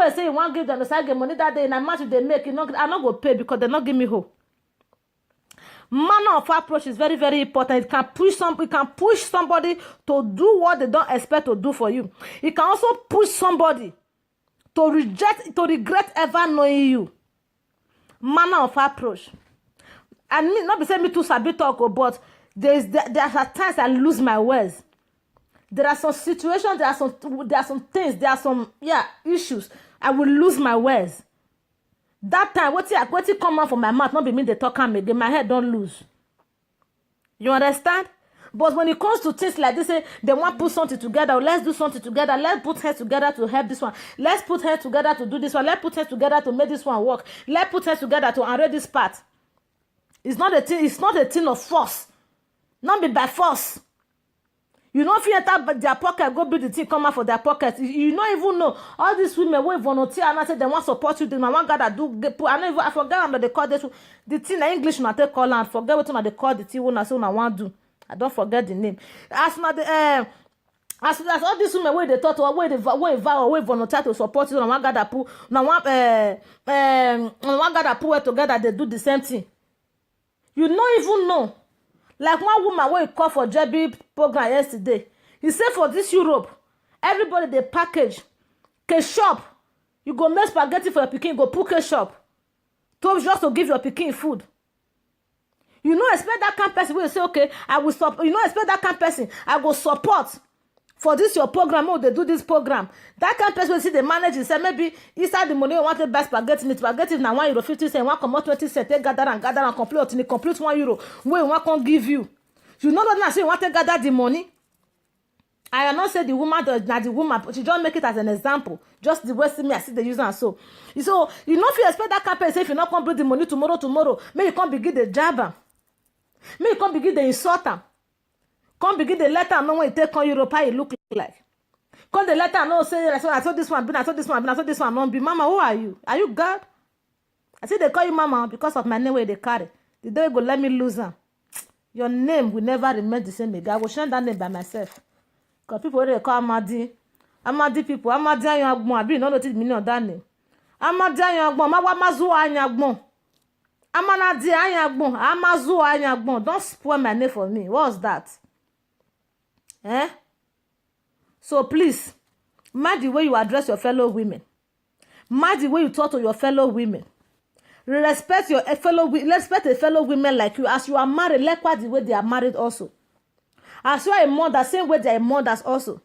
way say you want give them the side money that day, and match they make, I not go pay because they not give me hope. Manner of approach is very, very important. It can push somebody to do what they don't expect to do for you. It can also push somebody to regret ever knowing you. Manner of approach. And me, not be saying me too sabi talk, but there are times I lose my words. There are some situations, there are some things, there are some issues. I will lose my words. That time, what it come out from my mouth, not be me they talk am again. My head don't lose. You understand? But when it comes to things like this, they want to put something together. Let's do something together. Let's put heads together to help this one. Let's put heads together to do this one. Let's put heads together to make this one work. Let's put heads together to arrange this part. It's not a thing of force. Not be by force. You don't feel that their pocket go build the thing come out for their pocket. You don't even know all these women will volunteer and I say they want support you. They want God do. I forget how they call this. The thing in English not they call and forget what they call the thing when I say I want do. I don't forget the name. As not the as all these women where they thought or where they vow or where volunteer to support you. Now one God put now one God put together they do the same thing. You don't even know. Like one woman where he called for JB program yesterday. He said for this Europe, everybody they package shop. You go make spaghetti for your pikin, go put shop. Just to give your pikin food. You know expect that kind of person will say, okay, I will stop. You know expect that kind of person, I go support for this your program. Oh, they do this program. That kind of person will see the manager say maybe inside the money you want to buy spaghetti. Spaghetti now €1.50, one come out 20 cents. They gather and complete until complete €1. Where one can give you. You know that say you want to gather the money. I am not say the woman not the woman, but she just make it as an example. Just the way see me I see the user and so. So you know if you expect that kind of person if you not complete the money tomorrow, may you can't begin the jabber. May you can't begin the insulter. Come begin the letter know when you take on Europe how it look like. Come the letter know say I saw this one, I saw this one, I saw this one, not be Mama, who are you? Are you God? I say they call you Mama because of my name where they carry. The day go let me lose her. Your name will never remain the same again. I will change that name by myself. Because people they call Amadi people, Amadi Agbon, I be not notice meaning of that name. Amadi Agbon, Mazu Agbon. Amanadi Agbon, Amazu Agbon. Don't spoil my name for me. What's that? So please, mind the way you address your fellow women. Mind the way you talk to your fellow women. Respect your respect a fellow women like you. As you are married, likewise the way they are married also. As you are a mother, same way they are mothers also.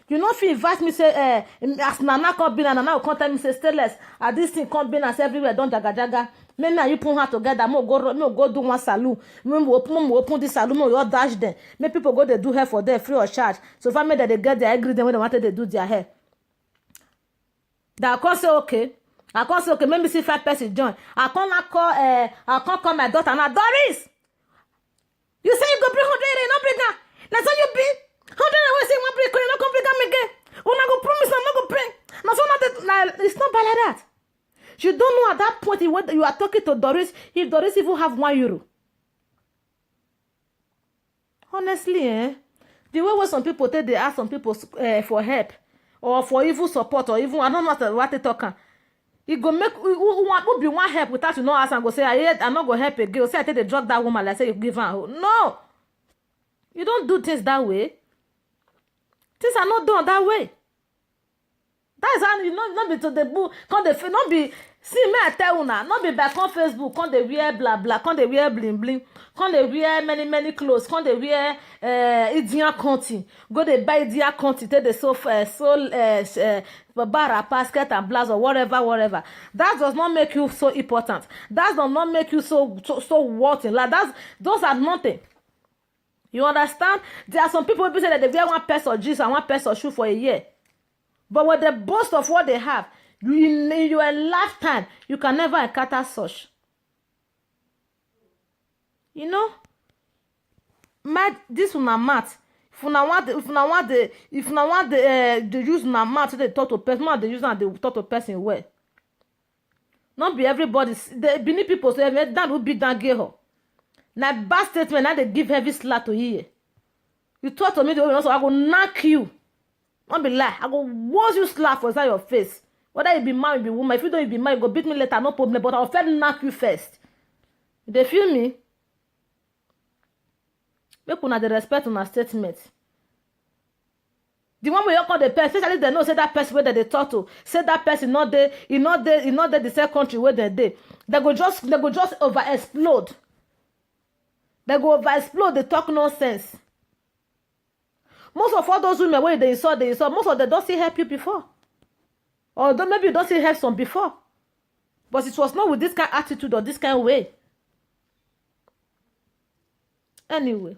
You know if you invite me say as Nana come be and Nana will contact me say stainless. This thing come be as everywhere don't jaga. Maybe you put her together. Me go do one salon. Me open this salon. Me you dash them. Make people go they do hair for them free of charge. So if I made that they get their ingredient when they wanted to do their hair. That I can't say okay. I can't say okay. Maybe see 5 person join. I can't call my daughter now. Doris, you say you go bring 100, not bring her. That's how you be. 100 I say one bring, you not come bring them again. When I go promise, I'm not go bring. Now so not it's not bad like that. You don't know at that point when you are talking to Doris, if Doris even have €1. Honestly, the way when some people take, they ask some people for help or for even support or even I don't know what they talking. It go make who be one help without you know ask and go say I'm not gonna help again. Or say I take the drug that woman like say you give her. No, you don't do things that way. Things are not done that way. That's how you know not be to the book. Can't they not be see me I tell you now. Not be back on Facebook. Can't they wear blah blah? Can't they wear bling bling? Can't they wear many clothes? Can't they wear Indian conti? Go they buy Indian conti. Take the bara basket and blouse or whatever. That does not make you so important. That does not make you so worthy. Like those are nothing. You understand? There are some people who say that they wear one pair of jeans and one pair of shoe for a year. But with the boast of what they have, in your lifetime, you can never encounter such. You know? This one a mat. If you want the use na mat to talk to person, they use and they talk to person well. Not be everybody. The Benin people say that would be that girl. Now bad statement. Now they give heavy slap to hear. You talk to me the way also I will knock you. Don't be lie. I go once you slap for inside your face. Whether you be man, you be woman. If you don't be man, you go beat me later, no problem. But I'll first knock you first. They feel me? Make una dey respect una statement. The one wey you call the person, especially they know say that person where they talk to, say that person not there, he not there the same country where they dey. They go just over explode. They go over explode. They talk nonsense. Most of all those women where they insult, most of them don't see help you before. Or maybe you don't see help some before. But it was not with this kind of attitude or this kind of way. Anyway.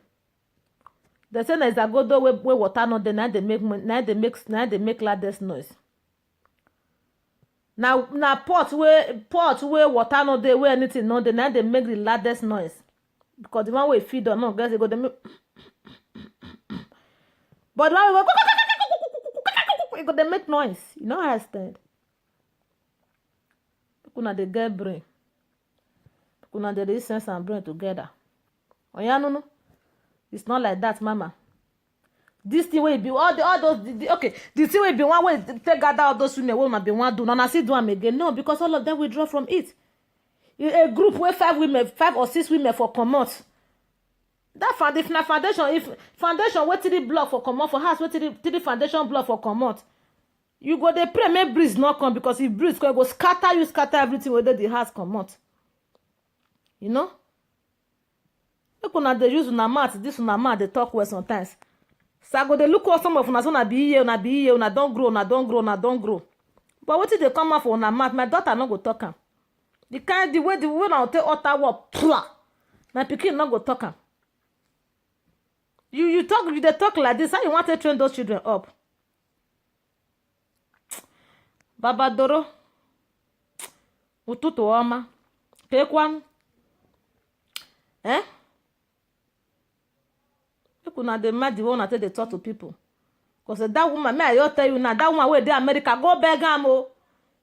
They say there's a good door where water not there, now they make loudest noise. Now pot where water not there, where anything not there, now they make the loudest noise. Because the one way feed or not, guys, they go they make. But the one they make noise. You know how I stand. Kuna they get brain. Kuna they sense and brain together. Oh yeah, no. It's not like that, mama. This thing will be all those okay. This thing will be one way take gather all those women will be one do. Now I see do them again. No, because all of them withdraw from it. A group where 5 or 6 women for comot. That foundation, if foundation wait till the block for comot for house, wait till the foundation block for comot. You go they pray, make breeze not come because if breeze go scatter everything whether the house comot. You know. Look una dey use una mouth, this una mouth they talk well sometimes. So I go dey look what some of una be here, una don't grow. But what if they come out for una mouth? My daughter no go talk am. The way I take utter word, my pikin no go talk am. You they talk like this. How you want to train those children up? Baba Doro, ututu oma, kekwan, Una dey mad the one until they talk to people. Because that woman, may I tell you now, that woman where they America, go beg am oh.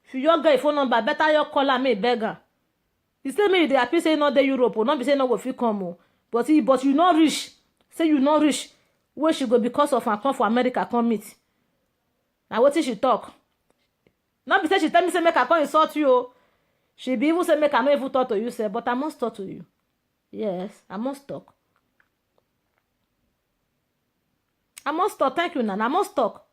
If you your girl phone number, better you call her, me beg her. You say me they happy say not the Europe, or not be say no go fit come oh. But you not rich. Say you not rich. Where she go because of her come for America come meet. Now what is she talk? Not be say she tell me say make her come insult you oh. She be even say make her not even talk to you say, but I must talk to you. Yes, I must talk. I must talk. Thank you, Nana. I must talk.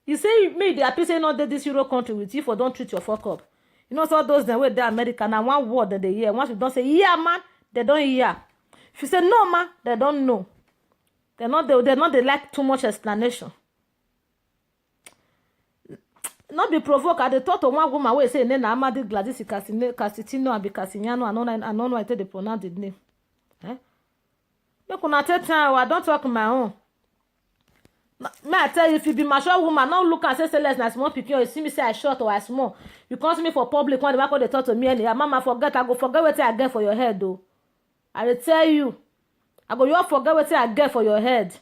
You say me, they happy say not that this Euro country with you for don't treat your fuck up. You know, so those that way they American and one word that they hear. Once you don't say yeah, man, they don't hear. If you say no, man, they don't know. They're not they like too much explanation. Not be provoked. I thought of one woman where say name Amadi Gladys Castitino and be Castignano and I don't know how to pronounce the name. Make una take time. I don't talk my own. May I tell you, if you be mature woman, now look and say less than small pikin, you see me say I short or I small. You come to me for public when they talk to me anyhow. Mama forget, I go forget what I get for your head though. I will tell you. I go you all forget what I get for your head.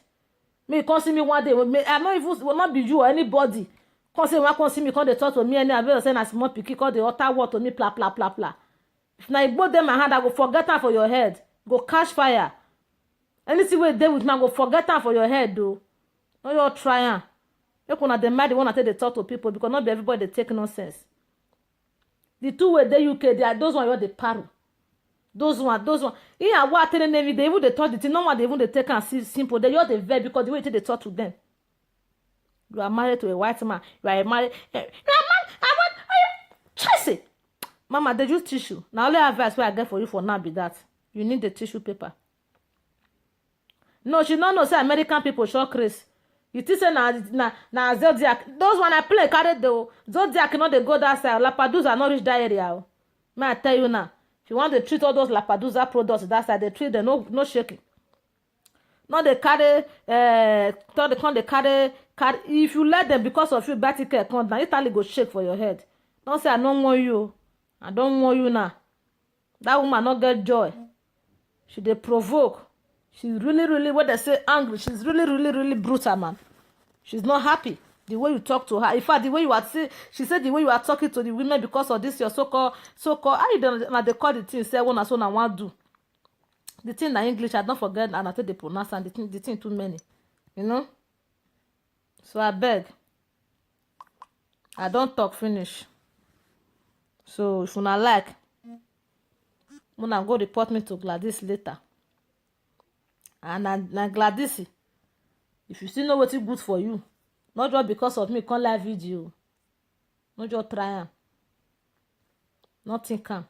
Me come see me one day. I not even will not be you or anybody. Come see me, come they talk to me anyhow. I will say na small pikin, call the utter word to me, blah blah blah blah. If now you both them my hand, I go forget that for your head. Go catch fire. Anything where they with me, I go forget that for your head though. No, you're trying. You can the mad one until they talk to people because not be everybody they take nonsense. The two way they UK, they are those one you're the paru. Those one. Yeah, what telling them they even they talk the thing. No one they even they take and see simple. They you're the verb because the way they talk to them. You are married to a white man. You are married. You are man. I want. Chase it. Mama, they use tissue. Now only advice where I get for you for now be that you need the tissue paper. No, she don't know say American people show craze. You think say na Zodiac. Those when I play carry the Zodiac not they go that side. Lapadusa not reach that area. May I tell you now. If you want to treat all those Lapadusa products that side, they treat them no shaking. Not they carry they carry if you let them because of you bad ticket come now Italy go shake for your head. Don't say I don't want you. I don't want you now. That woman not get joy. She they provoke. She's really, what they say, angry. She's really brutal, man. She's not happy. The way you talk to her. In fact, the way you are saying, she said the way you are talking to the women because of this, your so-called, I don't they call the thing, say one as one I want to do. The thing in English, I don't forget, and I tell they pronounce, and the thing too many. You know? So I beg, I don't talk finish. So if una like, una go report me to Gladys later. And na Gladys, if you still know wetin good for you, not just because of me come live video, not just try am, not think am,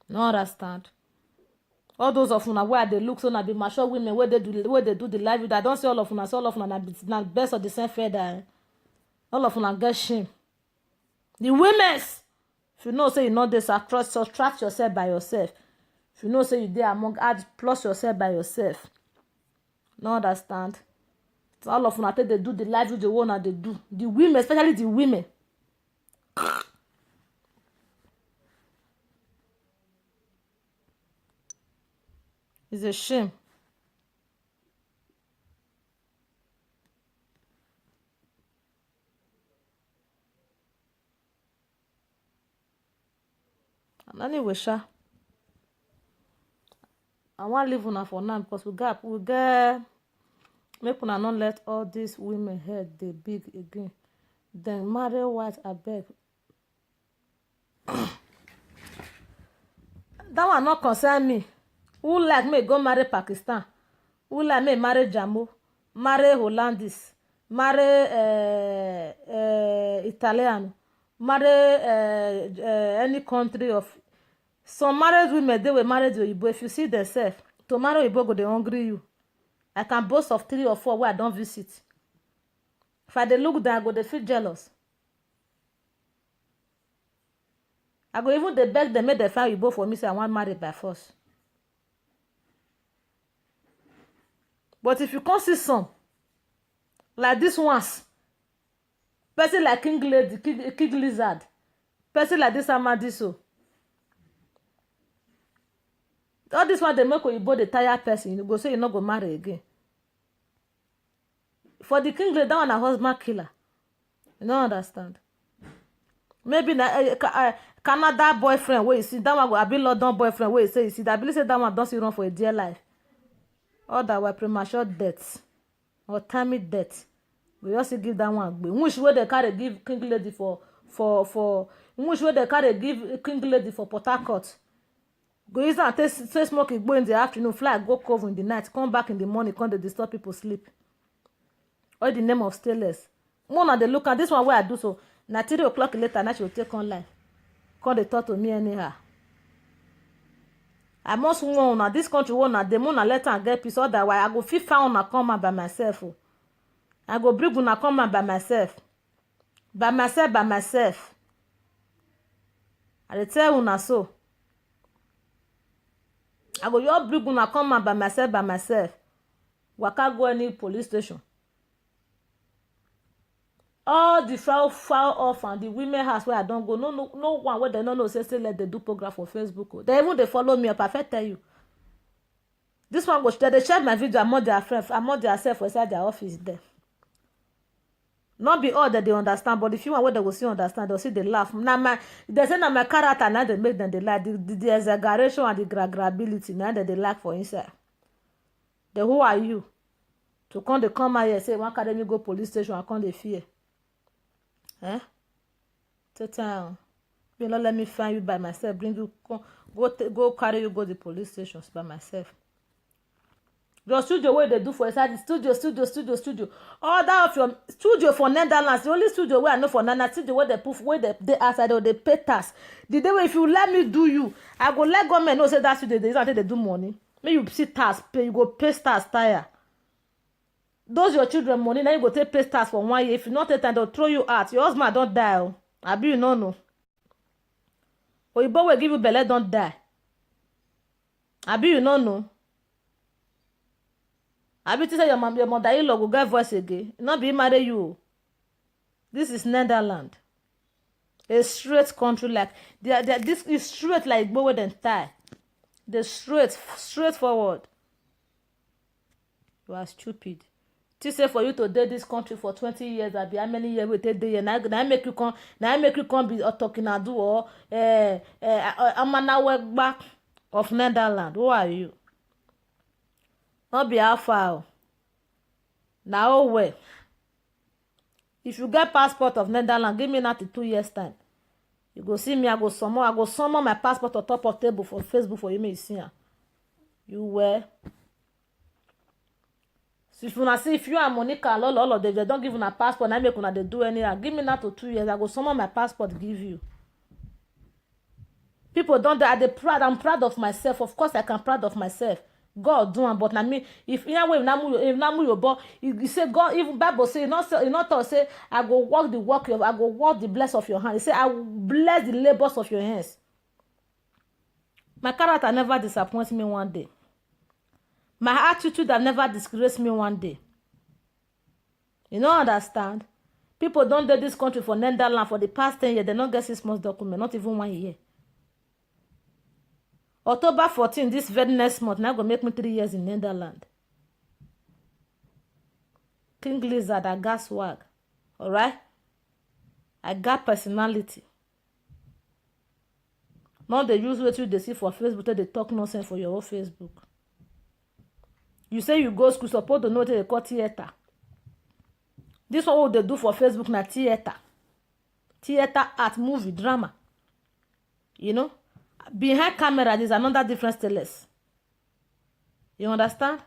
no understand. All those of una wey I dey look so na be mature women wey dey do the live video. I don say all of una, so all of una na best of the same feather. All of una get shame. The women's, if you know say you no dey subtract yourself by yourself. If you know say you dey among, add plus yourself by yourself. No understand. So all of una take dey do the live video wey una dey do. The women, especially the women. It's a shame. And anyway, sha, I wan leave una for now because we get make una not let all these women head dey big again. Then marry white, abeg. That one not concern me. Who like me go marry Pakistan? Who like me marry Jamo? Marry Hollandis? Marry Italian? Marry any country of... Some married women, they were married to Igbo. If you see themselves, to marry Igbo go dey hungry you. I can boast of 3 or 4 where I don't visit. If I dey look down, I go dey feel jealous. I go even dey beg them make they find Igbo for me, say I want marry by force. But if you come see some, like this ones, person like King Lizard, person like this Amadiso, all this one they make Oyibo the tired person. You go say you not go marry again. For the King Lizard, that one a husband killer. You don't understand. Maybe Canada boyfriend where you see that one go be London boyfriend where you say I believe say that one don't see run for a dear life. All that were premature deaths or timely death. We also give that one. Which way they carry give King Lady for which way they carry give King Lady for Port Harcourt. Go use and take smoke go in the afternoon, fly go cove in the night, come back in the morning, come to disturb people sleep. All the name of stainless. More they look at this one where I do so. Na 3 o'clock later, now she will take on life. Come they talk to me anyhow. I must warn na this country warn na the moon let her get peace. Otherwise, I go fit found una come out by myself. Oh. I go bring una come out by myself. By myself. I dey tell una so. I go just bring una come out by myself. Waka go any police station. All the far off and the women house where I don't go, no one where they don't know say let they do program for Facebook. Oh. They even they follow me up. I tell you. This one go they share my video among their friends, among themselves inside their office there. Not be all that they understand, but if you want what they will see understand, they'll see they laugh. Now they say now my character now they make them they like the exaggeration and the grability now that they like for inside. Then who are you? To come out here say one carry me go police station and come they fear. Eh? Tata, you not let me find you by myself. Bring you go carry you go to the police stations by myself. Your studio where they do for inside the studio. All that of your studio for Netherlands. The only studio where I know for Nana studio where they put where they outside or they pay tax. The day where if you let me do you, I go let government know say that studio they do money. May you see tax pay, you go pay tax tire. Those your children money, now you go take pay tax for 1 year. If you not take time, they'll throw you out. Your husband don't die. I be you no. Or your boy will give you belly don't die. I be you no. I be to say your mother-in-law go get voice again. Not be marry you. This is Netherlands. A straight country like this is straight like bow and tie. The straightforward. You are stupid. To say for you to date this country for 20 years, I be how many years we take there. Now I make you come be talking and do or I'm now work back of Netherlands. Who are you? Not be how far. Now where? If you get passport of Netherlands, give me now to 2 years time. You go see me, I go summon my passport on top of table for Facebook for you, may see her. You were. So if you see, if you and Monica and all of them, they don't give you a passport, I make una they do anything. Give me now to 2 years. I go summon my passport, give you. People don't they proud. I'm proud of myself. Of course, I can proud of myself. God do am, but na me. If in a way, if namu your boy, you say God. Even Bible say, you not talk say, I go work the work of, I go work the bless of your hand. He say, I will bless the labors of your hands. My character never disappoints me one day. My attitude have never disgraced me one day. You don't understand? People don't do this country for Netherlands for the past 10 years. They don't get 6 months document, not even 1 year. October 14, this very next month, now going to make me 3 years in Netherlands. King Lizard, I got swag. Alright? I got personality. Now they use what you they see for Facebook, they talk nonsense for your own Facebook. You say you go school, suppose to know they call theater. This one what they do for Facebook na theater. Theater, art, movie, drama. You know? Behind camera, there's another different stainless. You understand?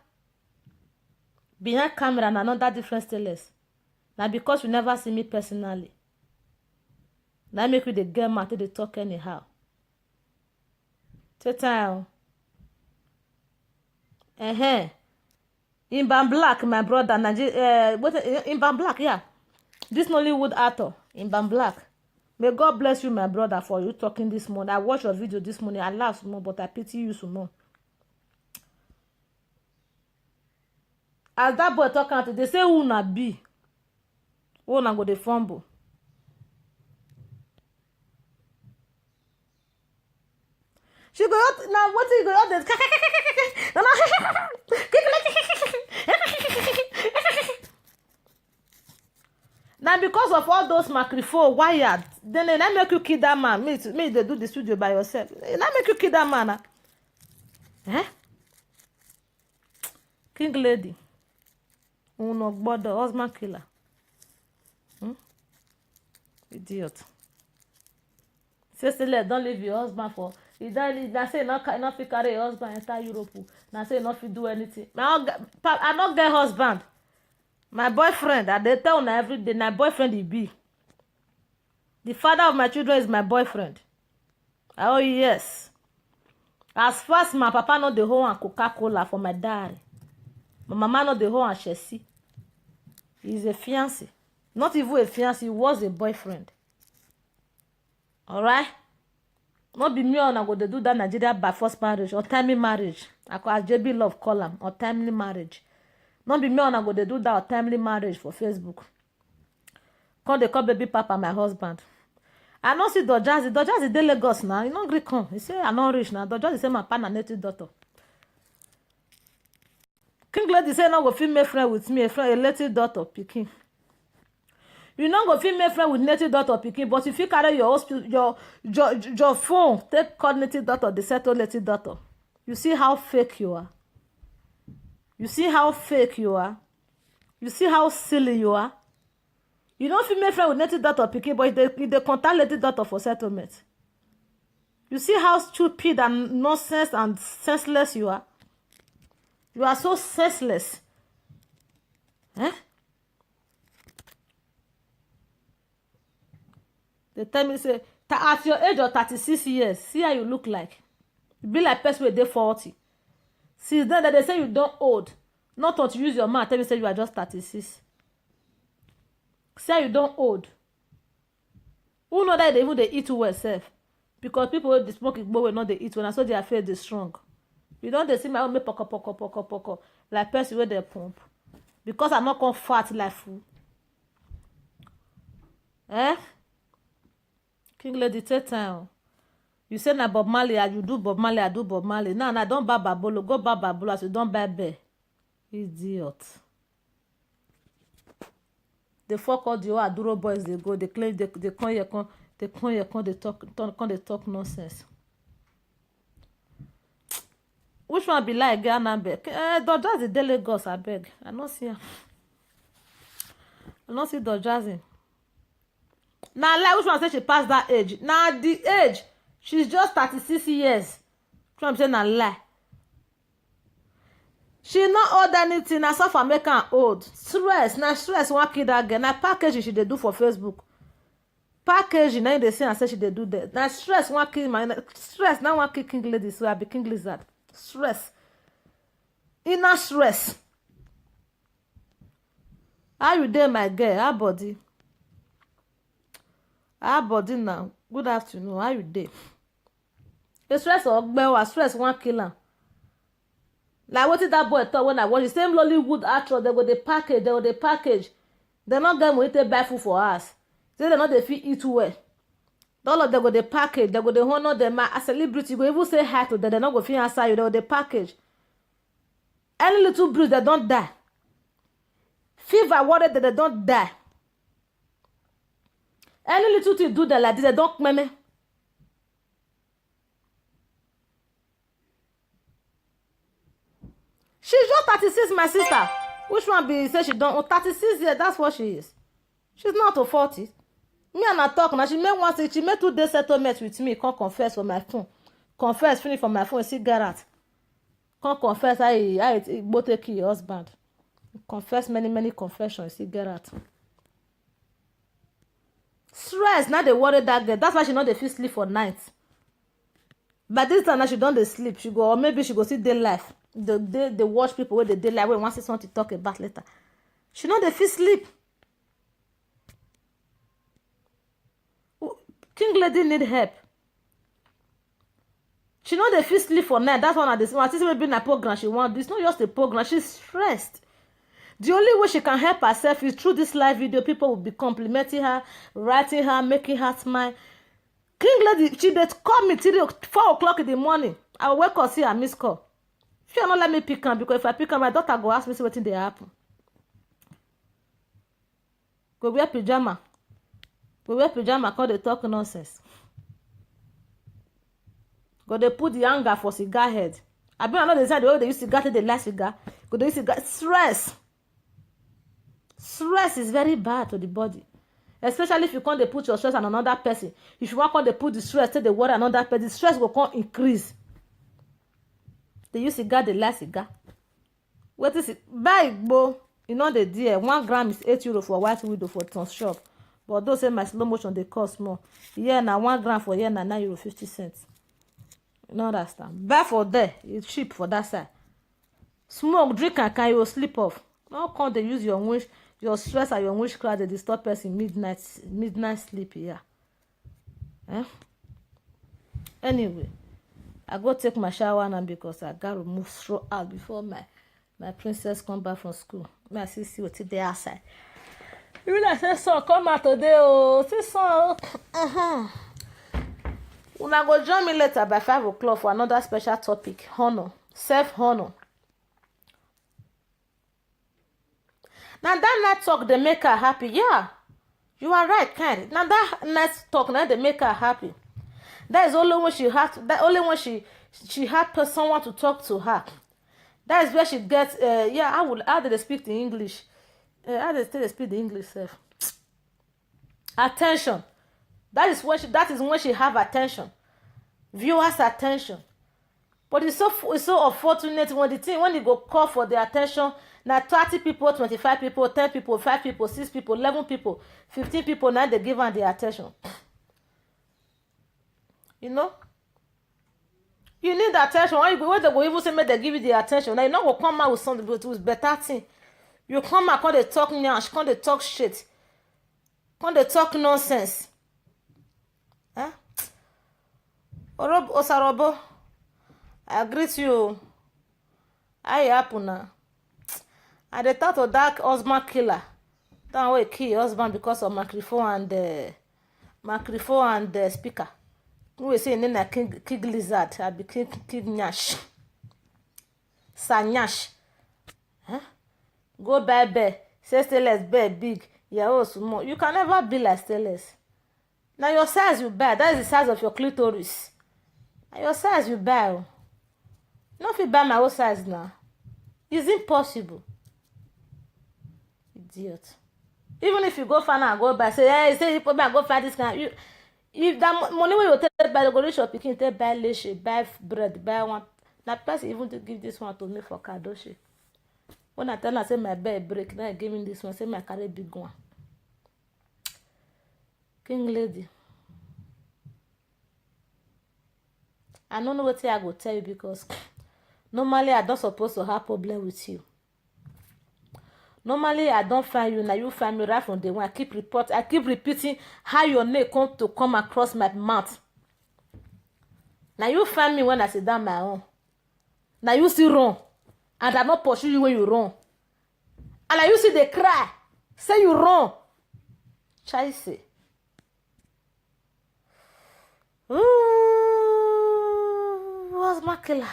Behind camera, another different stainless. Now, because you never see me personally, now make you the girl matter they talk anyhow. Take time. Imban Black, my brother, Imban Black, yeah. This Nollywood actor, Imban Black. May God bless you, my brother, for you talking this morning. I watched your video this morning. I laughed some more, but I pity you some more. As that boy talking to, they say who na be. Who na go dey fumble. She go out now. What you go out there? Now because of all those microphone wired, then they make you kill that man. Me they do the studio by yourself. They make you kill that man. Eh? King lady. Uno brother, husband killer. Idiot. Say, don't leave your husband for. He don't. Now say not fit carry your husband enter Europe. Now say not fit do anything. I not get husband. My boyfriend, I dey tell una every day, my boyfriend he be. The father of my children is my boyfriend. Oh yes. As fast my papa know the whole and Coca-Cola for my dad. My mama know the whole and Chelsea. He's a fiancé. Not even a fiancé, he was a boyfriend. Alright? Not be me on I go to do that Nigeria by forced marriage or timely marriage. I call JB Love column or timely marriage. Not be me on I go to do that or timely marriage for Facebook. Come they call baby papa my husband. I don't see Dodgers. Dodgers is Lagos now. You know Greek come. He say I not rich now. Dodgers is say my partner native daughter. King lady say no go female friend with me, a native daughter picking. You not go female friend with native daughter picking, but if you carry your phone, take call native daughter, the settle native daughter. You see how fake you are. You see how fake you are. You see how silly you are. You don't female friend with native daughter picking, but they contact native daughter for settlement. You see how stupid and nonsense and senseless you are. You are so senseless. Eh? They tell me, say, at your age of 36 years, see how you look like. You be like person with they 40. Since then, they say you don't old. Not to use your mouth, tell me say you are just 36. See how you don't old. Who know that they eat well self? Because people with the smoking will not they eat when I saw their face is strong. You don't they see my own me poko like person with their pump. Because I'm not gonna fat like fool. Eh? King lady take time. You say na Bob Marley, you do Bob Marley, I do Bob Marley. Now, don't buy Babolo. Go buy Babolo as you don't buy bear. Idiot. They fuck all the Aduro boys, they go, they claim they come here, they talk nonsense. Which one be like Ghana beg? Dodgers the Lagos, I beg. I not see her. I not see Dodgers in. Now, like which one say she passed that age? Now, the age, she's just 36 years. Trump say na lie. She not old anything. Na South American old. Stress. Now, stress wan kill that girl. Now, packaging she dey do for Facebook. Packaging. Now, they say and say she dey do that. Now, stress wan kill my... Stress now wan kill king lady. So I be king lizard. Stress. Inner stress. How you dey, my girl? How body? How body now? Good afternoon. How you dey? The stress of Ogbewa, stress wan kill am. Like wetin that boy talk when I watch the same Lollywood actress, they go dey package. They not get money to buy food for us. Say they not dey fit eat well. All of them go dey package. They go dey honor them as celebrity. You go even say hi to them. They not go fit answer you. They go dey package. Any little bruise, they don't die. Fever, worried that they don't die. Any little thing do them like this, they don't meme. She's just 36, my sister. Which one be say she don't? 36 years, that's what she is. She's not to 40. Me and her talk now. She made 2 days settlement with me. Can't confess for my phone. Confess, finish for my phone. See Garrett. Can't confess. I both take your husband. Confess many confessions. See Garrett. Stress. Now they worry that girl. That's why she not dey fit sleep for night. By this time now she don't dey sleep. She go, or maybe she go see day life. They watch people where they day life. When want see something to talk about later. She not dey fit sleep. King lady need help. She know dey fit sleep for night. That's one of the smart. This maybe na program she want. It's not just a program. She's stressed. The only way she can help herself is through this live video. People will be complimenting her, writing her, making her smile. King lady, she dey call me till 4 o'clock in the morning. I will wake up, see her miss call. She not let me pick her because if I pick her, my daughter go ask me see wetin dey happen. Go wear pajama. Go wear pajama cause they talk nonsense. Go they put the anger for cigar head. I been another design the way they use cigar till they like cigar. Go they use cigar. Stress. Stress is very bad to the body. Especially if you can't they put your stress on another person. If you want to put the stress till they worry another person, the stress will come increase. They use cigar, they like cigar. What is it? Buy bo. You know the deal. 1 gram is €8 for white widow for ton shop. But those say my slow motion they cost more. Yeah, now 1 gram for here now €9.50. You know understand? Buy for there. It's cheap for that side. Smoke, drink, and can you sleep off? How come they use your stress and your witchcraft they disturb person midnight sleep here? Eh? Anyway, I go take my shower now because I gotta move through out before my princess come back from school. May I see what they outside. You like say son come out today oh, see son. Una go join me later by 5 o'clock for another special topic. Honor, self-honor. Now that night talk they make her happy. Yeah, you are right, kind. Now that night talk now they make her happy. That is only when she had. That only when she had someone to talk to her. That is where she gets. Yeah, how did they speak the English? How did they speak the English? Attention. That is when she have attention. Viewers' attention. But it's so unfortunate when you go call for the attention. Now 30 people, 25 people, 10 people, 5 people, 6 people, 11 people, 15 people, now they give her the attention. You know? You need attention. When they go even say make they give you the attention. Now you not go come out with something with better thing. You come out, come they talk nyash, come they talk shit. Come they talk nonsense. Huh? Osarobo, I greet you. How you happen now? And they thought of that husband killer. That way kill husband because of microphone and speaker. We say in a king lizard. I be king nyash. Sanyash. Huh? Go buy bear. Say stainless bear big. Yeah, oh small. You can never be like stainless. Now your size you buy. That is the size of your clitoris. Now your size you buy. Not if you buy my own size now. It's impossible. Idiot. Even if you go find and go buy, say, hey, say you put me, I go find this kind. You, if that money wey you take buy, go reach your pikin, take buy leche, buy bread, buy one. Na person even to give this one to me for kadoshi. When I tell her say my bed break, now I give me this one, say my carry big one. King lady, I don't know what I go tell you because normally I don't supposed to have problem with you. Normally I don't find you, now you find me right from day one. I keep repeating how your name come across my mouth. Now you find me when I sit down my own. Now you see wrong, and I not pursue you when you wrong. And now you see they cry, say you wrong. Chase. What's my killer?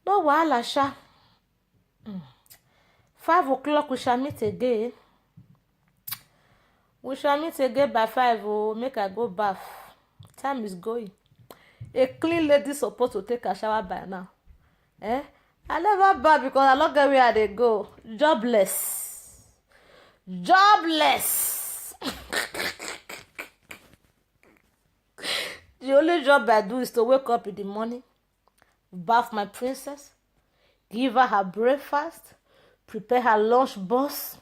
No wahala sha. 5 o'clock we shall meet again. We shall meet again by 5. Oh, make I go bath. Time is going. A clean lady supposed to take a shower by now. Eh? I never bath because I don't get where they go. Jobless. Jobless. The only job I do is to wake up in the morning, bath my princess, give her breakfast, prepare her lunch box,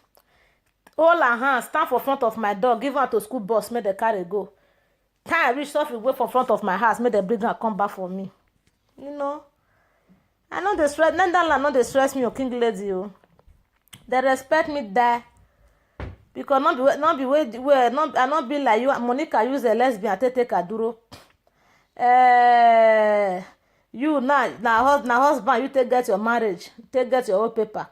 hold her hand, stand for front of my door, give her to school bus, make the carry go. Time I reach stuff away from front of my house, make the bring her come back for me. You know, I know the stress. Netherlands not the stress me or king lady. Oh. They respect me there because not be like you. Monica use a lesbian to take a duro. You now husband you take get your marriage, take get your old paper.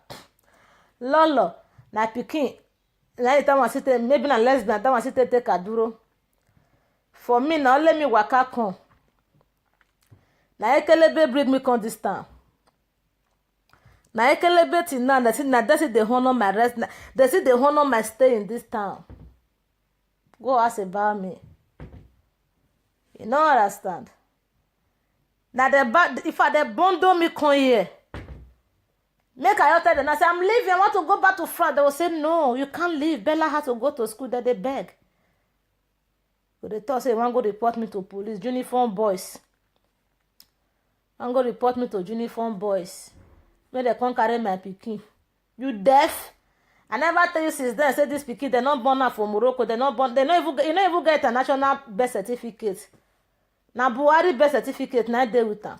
Lolo na pikin na it want sit maybe na lesbian that want sit take a duro. For me now let me waka come. Na ekelebe bring me come this town. Na ekelebe till now that's it they honor my rest. That's it they honor my stay in this town. Go ask about me. You know understand? Now if they bundle me come here, make I tell them, I say, I'm leaving, I want to go back to France. They will say, no, you can't leave. Bella has to go to school. That they beg. But they thought, say, you want to go report me to police. Uniform boys. Want to go report me to uniform boys. When they come carry my pikin. You deaf? I never tell you since then, say this pikin, they're not born out from Morocco. They're not born, you don't even get a national birth certificate. Now Buhari birth certificate now dey with her.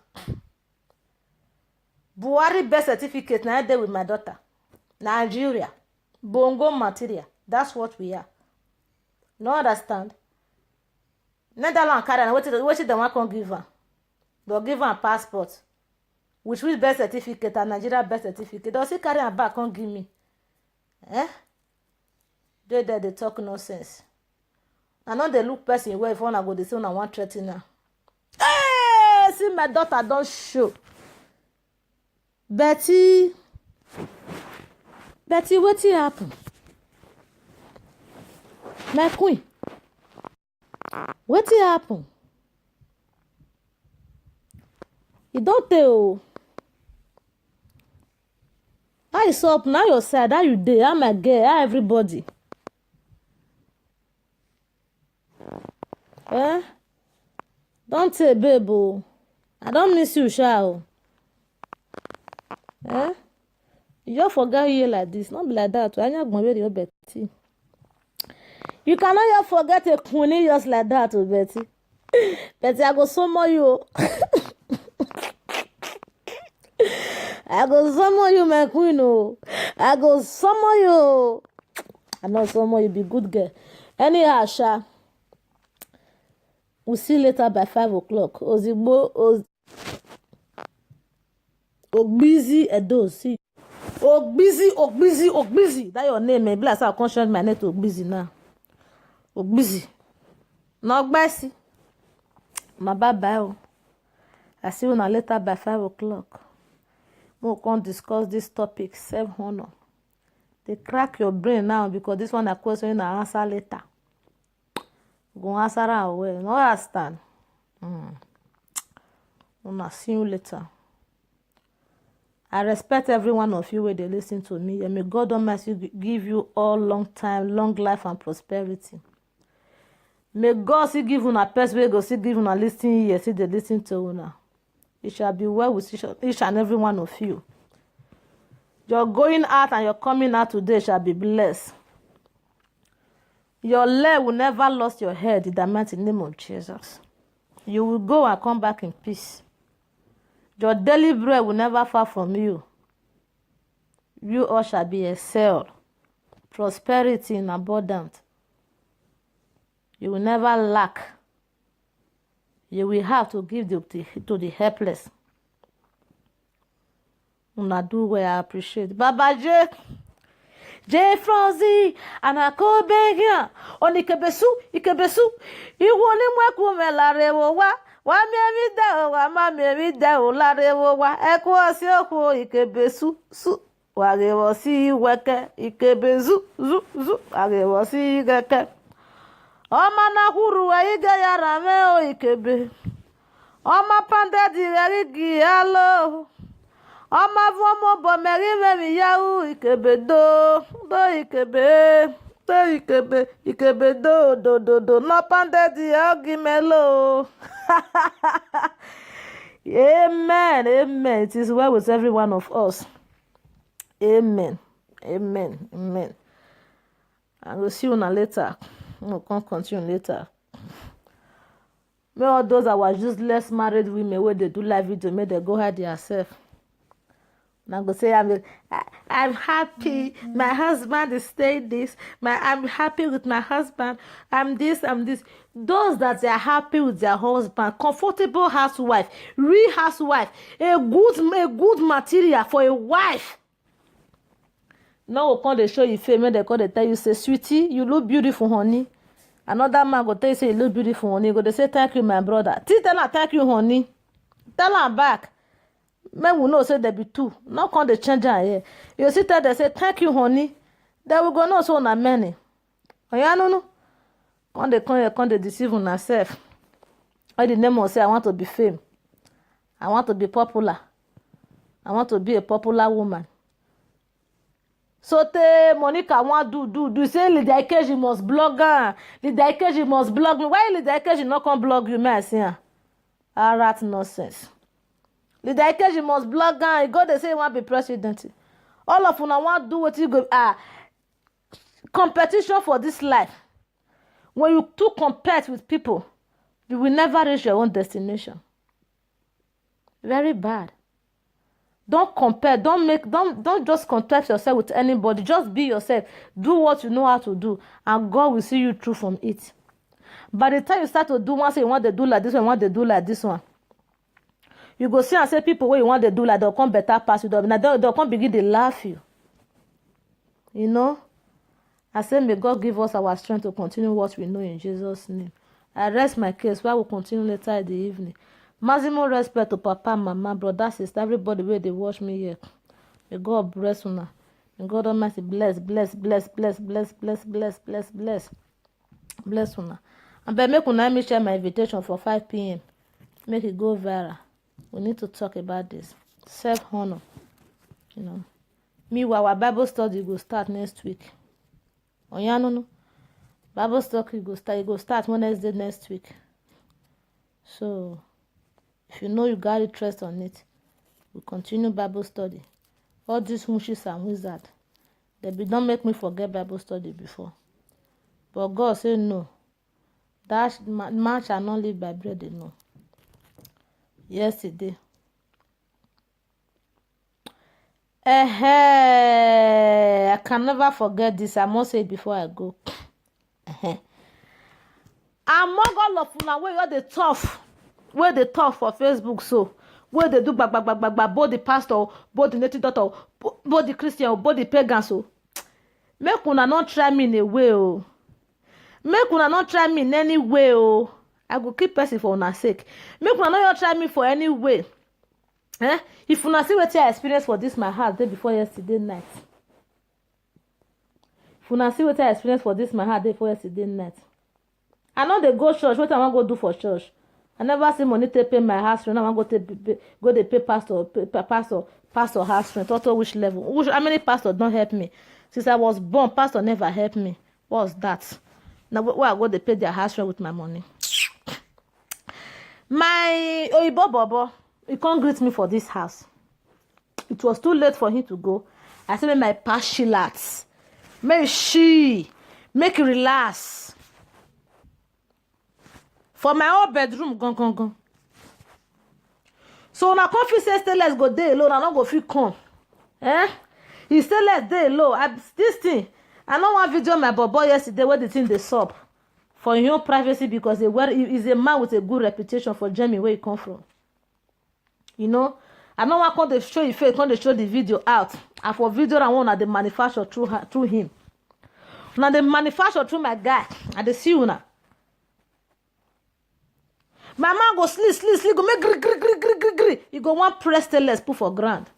Buhari birth certificate now dey with my daughter. Nigeria. Bongo material. That's what we are. No understand? Netherlands carry what they want to give her. They'll give her a passport. Which birth certificate and Nigeria birth certificate. They'll see carry her back, can't give me. Eh? They talk nonsense. I know they look person where if one go they say I want threaten her. Hey, see my daughter don't show. Betty, what happen? My queen, what happen? You don't tell. How is up now? Your side? How you dey? How my girl? How everybody? Eh? Don't say, babe. Oh. I don't miss you, sha. Eh? You just forget you like this. Not be like that. I ain't going to Betty. You cannot just forget a queen just like that, oh, Betty. Betty, I go summon you. I go summon you, my queen. Oh. I go summon you. I know summon you, be good girl. Anyhow, sha. We'll see you later by 5 o'clock. Ozigbo, Ogbizi Edo, see. Ogbizi. That your name, maybe I say conscious my name to Ogbizi now. Ogbizi. No Ogbesi. My bye. I see you now later by 5 o'clock. We can discuss this topic, self-honor. They crack your brain now because this one a question I answer later. Go answer her well. No understand. I'll see you later. I respect every one of you where they listen to me. And may God Almighty give you all long time, long life and prosperity. May God still give you a person where go still give you a listening ear, see they listen to you now. It shall be well with each and every one of you. Your going out and your coming out today shall be blessed. Your leg will never lose your head in the mighty name of Jesus. You will go and come back in peace. Your daily bread will never fall from you. You all shall be excelled. Prosperity in abundance. You will never lack. You will have to give to the helpless. Una do where I appreciate. Baba J Franzi anakobegia onikebesu ikebesu iwoni mweku melarewo wa mievida wa ma mievida o larewo wa eku osi oku ikebesu su warewo si weke ikebezu zu warewo si geke Oma na huru wa ige yara me o ikebe Oma pande di gi alo Oma vomo bo meri me yahu ikebe do ikebe do no pande di ogi melo. Amen. It is well with every one of us. Amen. I will see you later. We'll continue later. May all those that were useless married women where they do live video, may they go hide themselves. I'm going to say, I'm happy. My husband is saying this. I'm happy with my husband. I'm this. Those that are happy with their husband, comfortable housewife, real housewife, a good material for a wife. Now when they show you fame, they call they tell you, say, sweetie, you look beautiful, honey. Another man go tell you, say, you look beautiful, honey. Go they say, thank you, my brother. Tell her, thank you, honey. Tell her back. Men will know say there be two. Now come the change here. You see that they say thank you, honey. They will go no so na many. Oh yeah, no. Come they deceive on herself. All the name will say I want to be fame. I want to be popular. I want to be a popular woman. So Monica want do say Lydia Ikeji must blog her. Lydia Ikeji must blog me. Why Lydia Ikeji not come blog you, man? See her. Rat nonsense. Lydia Ikeji must blog her. Go they say he want to be president. All of una want do what you go competition for this life. When you too compete with people, you will never reach your own destination. Very bad. Don't compare. Don't just compare yourself with anybody. Just be yourself. Do what you know how to do, and God will see you through from it. By the time you start to do one, say you want to do like this one, you want to do like this one, you go see and say people where you want to do like they'll come better pass you. Now they'll come begin to laugh you. You know. I say may God give us our strength to continue what we know in Jesus' name. I rest my case. Why we'll continue later in the evening. Maximum respect to Papa, Mama, brother, sister, everybody where they watch me here. May God bless you. May God Almighty bless you. And by make una me share my invitation for 5 p.m. Make it go viral. We need to talk about this. Self-honor. You know. Meanwhile, our Bible study will start next week. Oh yeah, no. Bible study go start Wednesday next week. So if you know you got interest on it, we'll continue Bible study. All these witches and wizards, don't make me forget Bible study before. But God said no. That man shall not live by bread alone. Yesterday. I can never forget this. I must say it before I go. Among all of una where they tough. Where they talk for Facebook, so where they do both the pastor, both the native doctor, both the Christian, both the pagan, so make una not try me in a way, oh. Make una not try me in any way, oh. I go keep person for una sake. Make una not try me for any way. If una see what I experienced for this my heart day before yesterday night. If una see what I experienced for this my heart day before yesterday night. I know they go church. What I want to go do for church? I never see money to pay my house rent. Now I go to pay pastor house rent. Also which level? How many pastors don't help me? Since I was born, pastor never helped me. What's that? Now where I go to pay their house rent with my money? My Oyibo Bobo, he can't greet me for this house. It was too late for him to go. I said, my past shillats. Make you relax. For my own bedroom, gone. So now coffee says, let's go day alone. I don't go feel come. He said, let's day alone. This thing, I know one video my bobo yesterday where the thing they sub for your own privacy because he's a man with a good reputation for Jamie where he come from. You know, I don't want to show you face, to show the video out. And for video, I want the manufacture through him. Now the manufacture through my guy, and they see you now. My man go sleep, go make gree. You go one press let's put for ground.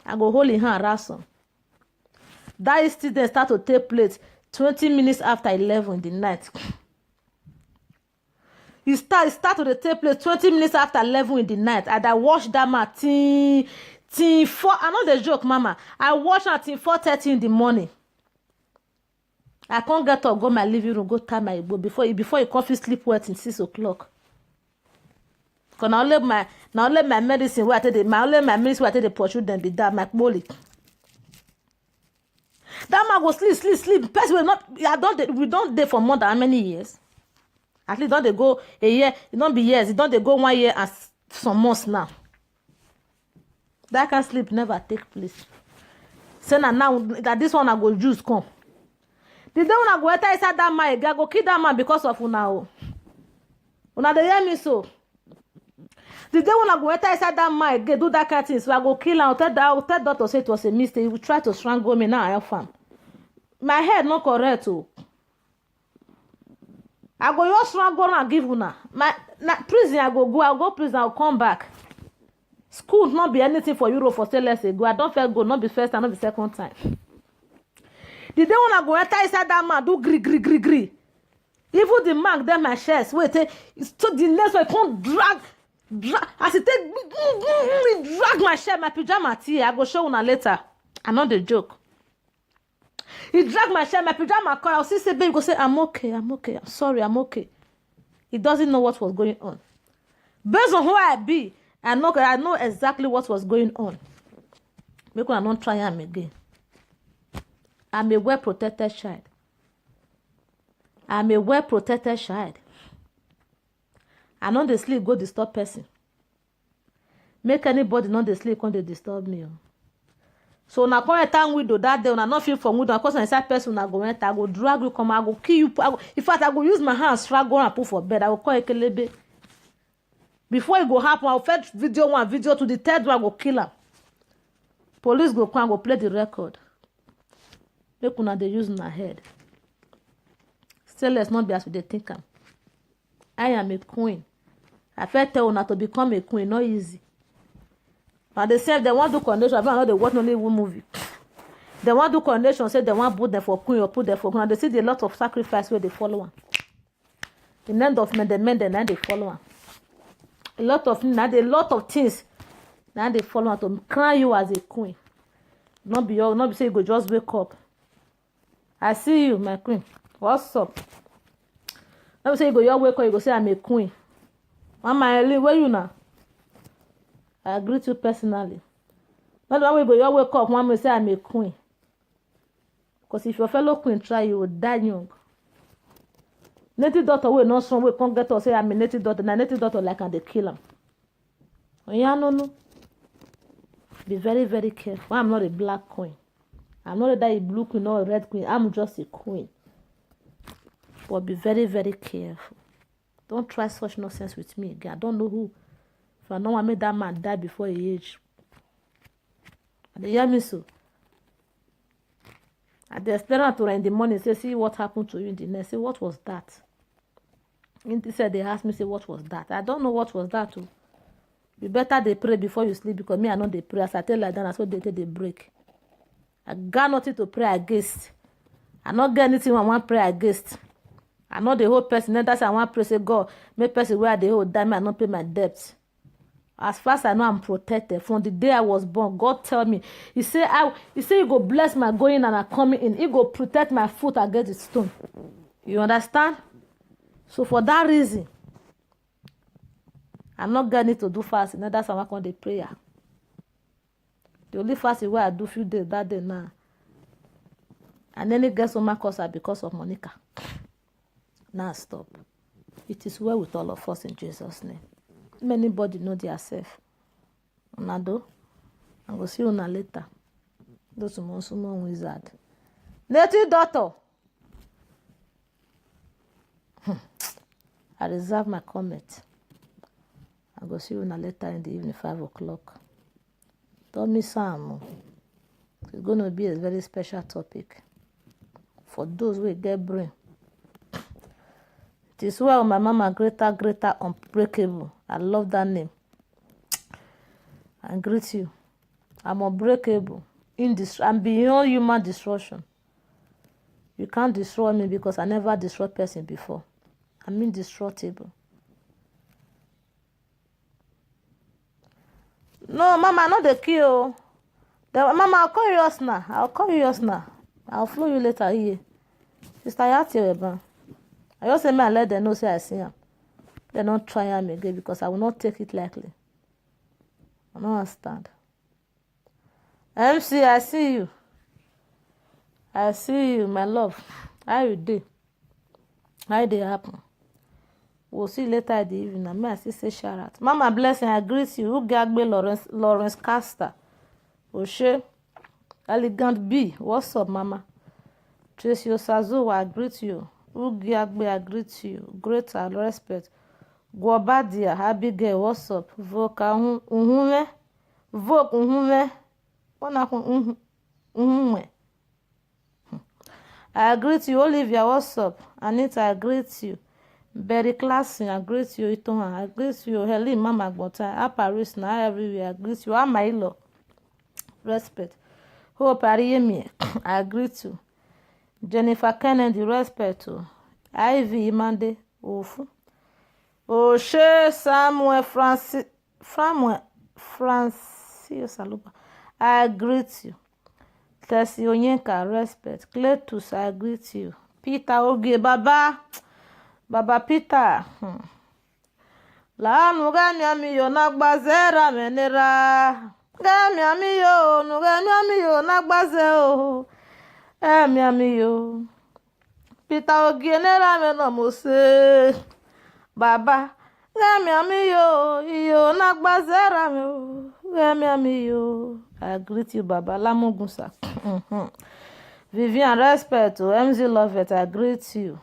I go hold in hand ransom. That incident start to take place 20 minutes after 11 in the night. It start to take place 20 minutes after 11 in the night. And I watched that man till 4. I know the joke, mama. I watched until 4:30 in the morning. I can't get up, go my living room, go tie my igbo before you coffee sleep well till 6 o'clock. Cause now let my medicine where I take my medicine where I take the pursue them be that my molly. That man go sleep. Person will not. We don't dey for more than how many years? At least don't they go a year? It don't be years. It don't they go 1 year and some months now. That kind of sleep never take place. Say now that this one I go use come. The day when I go enter inside that man again, I go kill that man because of una. Una dey hear me so. The day when I go enter inside that man again, do that kind of thing, so I go kill him. I'll tell doctor say it was a mistake. He will try to strangle me now. I help him. My head not correct too. I go just strangle and give una. Prison I'll go prison. I'll come back. School not be anything for Europe for say let's go. I don't feel go. Not be first and not be second time. The day when I go enter inside that man, do gree. Even the mark there my chest. Wait, it's to the next one. I can't drag. As it take drag my shirt, my pajama tee. I go show una later. I know the joke. He drag my shirt, my pajama car. I'll see say baby go say I'm okay. I'm sorry, I'm okay. He doesn't know what was going on. Based on who I be, I know exactly what was going on. Make I not try him again. I'm a well-protected child. I know they sleep, go disturb person. Make anybody not they sleep, come they disturb me. So na come enter window that day, when I not feel from window, because inside person I go enter, I go drag you, come, I go kill you. In fact, I go use my hands, struggle and put for bed. I go call Ekelebe. Before it go happen, I'll fetch video 1, video 2, the third one I go kill him. Police go come, go play the record. Make una they use my head. Still, let's not be as we they think am. I am a queen. I felt tell una to become a queen, not easy. But they say they want to do condition. I know they watch only one movie. They want to do condition, say they want put them for queen or put them for queen. And they see the lot of sacrifice where they follow one. The end of men, then they follow one. A lot of things. Now they follow one to crown you as a queen. Not be say you go just wake up. I see you, my queen. What's up? Let me say you go your wake up, you go say I'm a queen. Mama, where you now? I greet you personally. Not the one way you go your wake up, one will say I'm a queen. Because if your fellow queen try, you will die young. Native daughter will not strong, we can't get to say I'm a native daughter. Na native daughter like and they kill him. Yeah, no. Be very, very careful. I'm not a black queen. I'm not a blue queen or a red queen. I'm just a queen. But be very, very careful. Don't try such nonsense with me again. I don't know who. If I know I made that man die before his age. And they hear me so. At the explainer to her in the morning, say, see what happened to you in the night. Say, what was that? And they said, they asked me, say, what was that? I don't know what was that too. You better they pray before you sleep, because me, I know they pray. As I tell like that, that's what they take the break. I got nothing to pray against. I not get anything I want to pray against. I know the whole person. Then that's why I want to pray, say, God, make person where the whole die, I not pay my debt. As far as I know, I'm protected. From the day I was born, God tell me, He say, He go bless my going and my coming in. He go protect my foot against the stone. You understand? So for that reason, I'm not getting to do fasting. That's why I want the prayer. The only fasting where I do few days that day now. And then it gets on my cause because of Monica. Now stop. It is well with all of us in Jesus' name. Many body know their self. Unado. I'm going to see you later. Those summon wizard. Native daughter. I reserve my comment. I'm going to see you later in the evening, 5 o'clock. Don't miss Sam. It's going to be a very special topic. For those who get brain. It is well my mama greater, unbreakable. I love that name. I greet you. I'm unbreakable. I'm beyond human destruction. You can't destroy me because I never destroyed person before. I'm indestructible. No, mama, not the kill. Mama, I'll call you yours now. I'll flow you later here. Sister Yati, I just say, man, let them know, say I see him. They don't try him again because I will not take it lightly. I don't understand. MC, I see you. I see you, my love. How you do? How they happen? We'll see later in the evening. I still say shout out. Mama blessing, I greet you. Who Gagbe Lawrence Caster? Oshe. Elegant B. What's up, Mama? Tracy Osazo, I greet you. Ugi Agbe, I greet you. Great and respect. Guabadia, Abigail, what's up? Voka Unhume. Voke Unhume. Unhume. I greet you. Olivia, what's up? Anita, I greet you. Very classy, I greet you. Itoha, I greet you. Helen, Mama Gbota, Aparis, now everywhere. I greet you. Amailo. Respect. Hope Ariemi, I greet you. Jennifer Kennedy, respect to Ivy Imande, Ofu. Oshe Samuel Francis Saluba, I greet you. Tessie Onyenka, respect. Cletus, I greet you. Peter Oge, Baba Peter. La nuga nyamiyo nagbazera menera. Gamiyo, nuga nyamiyo nagbaze o. Miamiyo. Peter Ogienera meno mose. Baba. Miamiyo. Iyo nagbazera me. Miamiyo. I greet you, Baba. Lamugunsa. Vivian, respect to MZ Lovett. I greet you.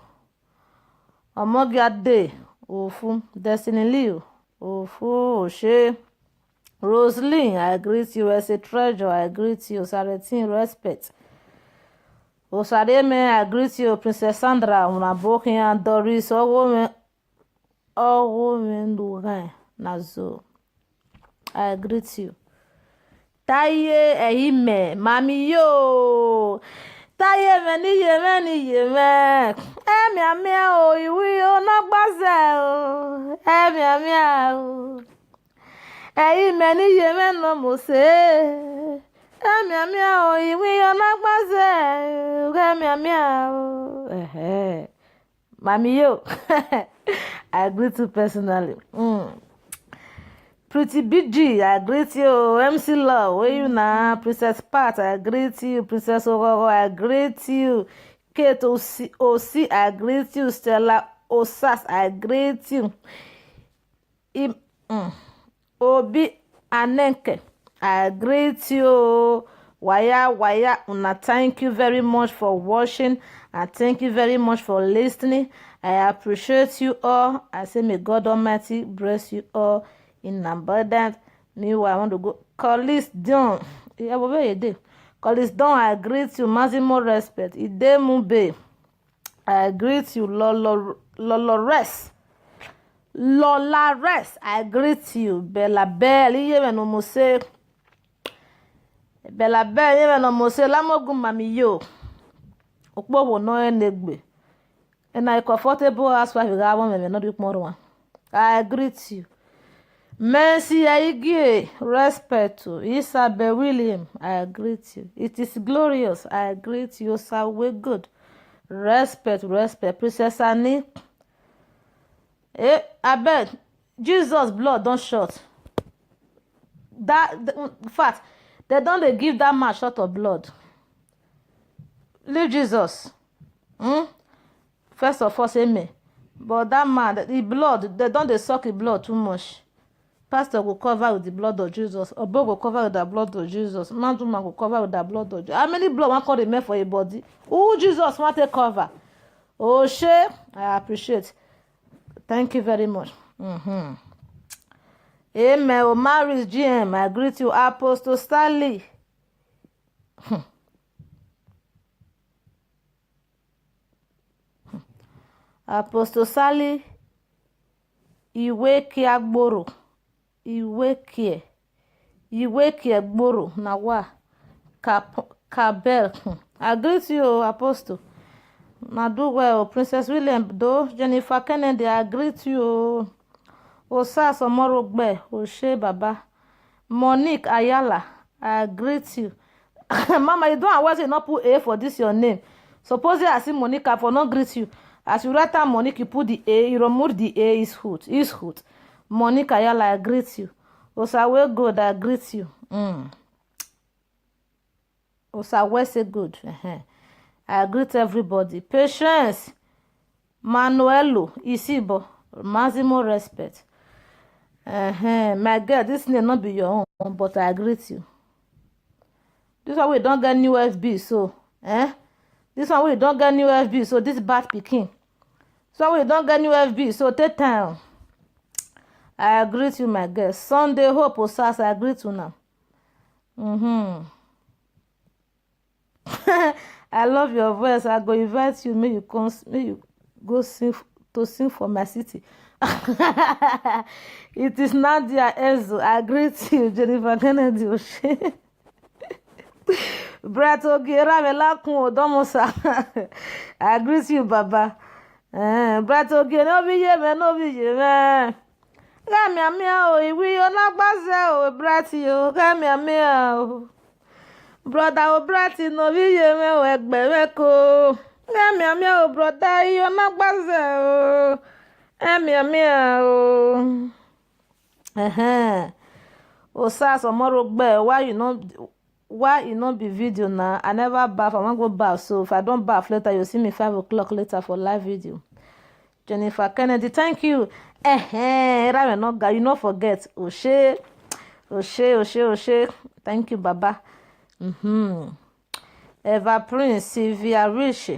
Omogiade. Ofu. Destiny Liu. Ofu. Oshe. Rosaline, I greet you. As a treasure, I greet you. Saretin, respect. Osademe, I greet you. Princess Sandra, Unaboki and Doris, all women Lugan, Nazo. I greet you. Taye ehime, mami yo. Taye meni ye. Emi o, iwi o nagbaze o. Emi o. Ehime ni ye no mose. O, iwi o nagbaze. O. Mami yo. I greet you personally. Pretty BG, I greet you. MC Love, where you now? Princess Pat, I greet you. Princess Ogogo, I greet you. Kate OC, I greet you. Stella Osas, I greet you. Obi Anenke, I greet you. Waya, una, thank you very much for watching and thank you very much for listening. I appreciate you all. I say may God Almighty bless you all in abundance. Meanwhile, I want to go. Collis Don. Collis Don, I greet you. Maximum respect. Ide Mube. I greet you. Lola Rest. I greet you. Bella Bell. Even almost Bella Bell. Even almost Lamogun Mami yo. Okpo wo no enegbe. And I comfortable housewife you have one not more one. I greet you. Mercy Aigwe, respect to Isabel William, I greet you. It is glorious, I greet you, sir, we good. Respect, Princess Annie. I bet Jesus' blood don't short. In fact, they don't give that man shot of blood. Leave Jesus. First of all, amen. But that man, the blood, they don't suck the blood too much. Pastor will cover with the blood of Jesus. Obo will cover with the blood of Jesus. Man will cover with the blood of Jesus. How many blood one call the man for a body? Who Jesus want to cover? Oh, shey, I appreciate. Thank you very much. Amen. Omaris GM, I greet you. Apostle Stanley. Apostle Stanley. Iweke agboro. Iweke agboro. Na wa. Kabel. I greet you, Apostle. Na do well, Princess William do. Jennifer Kennedy, I greet you. Osa Somorogbe, Oshe Baba. Monique Ayala, I greet you. Mama, you don't always not put A for this your name. Suppose I see Monica for not greet you. As you write down Monique, you put the A, you remove the A, is hood. Monique Ayala, I greet you. Osa we good, I greet you. Osa we say good. I greet everybody. Patience. Manuelo Isibo. Maximum respect. My girl, this name not be your own, but I greet you. This one we don't get new FB, so this one we don't get new FB, so this bad picking. So we don't get new FB, so take time. I greet you, my girl. Sunday Hope Osas, I greet you now. I love your voice. I go invite you. May you go sing for my city. It is Nadia Ezo. I greet you, Jennifer Kennedy. Brato Gira Melakun Odomosa. I greet you, Baba. Brato Gira no be ye. Gamia o iwi o na gbaze o brati o gamia o. Brother o brati no be ye me o egbe me ko. Gamia o brother yo na gbaze o. O. Osa Somorogbe, why you not be video now? I never bath. I want go bath. So if I don't bath later, you'll see me 5 o'clock later for live video. Jennifer Kennedy, thank you. You not forget. Oshe. Thank you, Baba. Eva Prince, Sylvia Rich,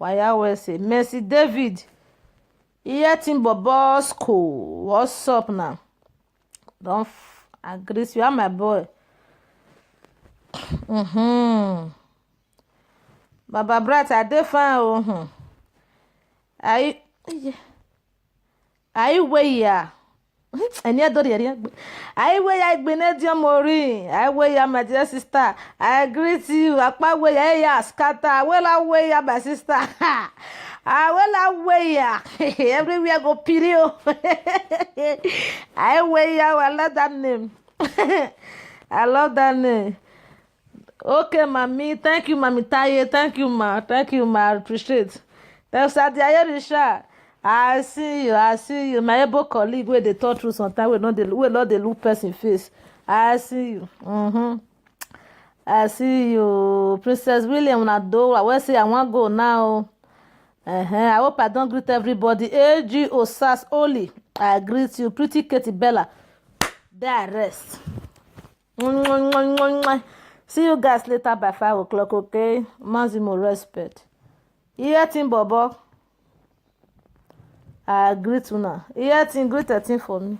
Wayawese, Mercy David. Yetin Bobosco, what's up now? Don't agree. You are my boy. Baba Brat, I define. I weigh ya. And yet, I weigh I Benedia Mori. I weigh ya, my dear sister. I agree to you. I weigh ya, scatter. Well, I weigh ya, my sister. I weigh ya. Everywhere go period. I weigh ya. I love that name. I love that name. Okay, mommy. Thank you, mommy Taye. Thank you, ma. I appreciate. Thanks, Sadia Risha. I see you. My able colleague where they talk through sometimes we not the look person face. I see you. I see you. Princess William Nado. I will say I want to go now. I hope I don't greet everybody. AG Osas Oli. I greet you. Pretty Katie Bella. There rest. See you guys later by 5 o'clock, okay? Maximum respect. Here, Tim Bobo. I greet you now. Here, Tim, greet a thing for me.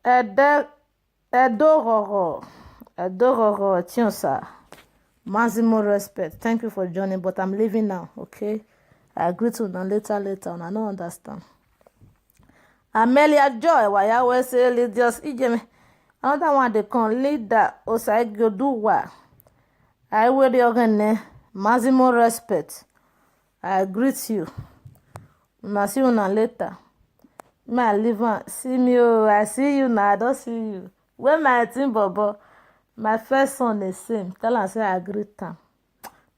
Adororo, Tionsa. Maximum respect. Thank you for joining, but I'm leaving now, okay? I greet you now later, and I don't understand. Amelia Joy, why I always say, just Ijeme. Another one they can lead that Osai Goduwa. I will the organ maximum respect. I greet you. Una see una later. May I leave am. See me, oh, I see you now. I don't see you. When my team bobo, my first son the same. Tell am say I greet am.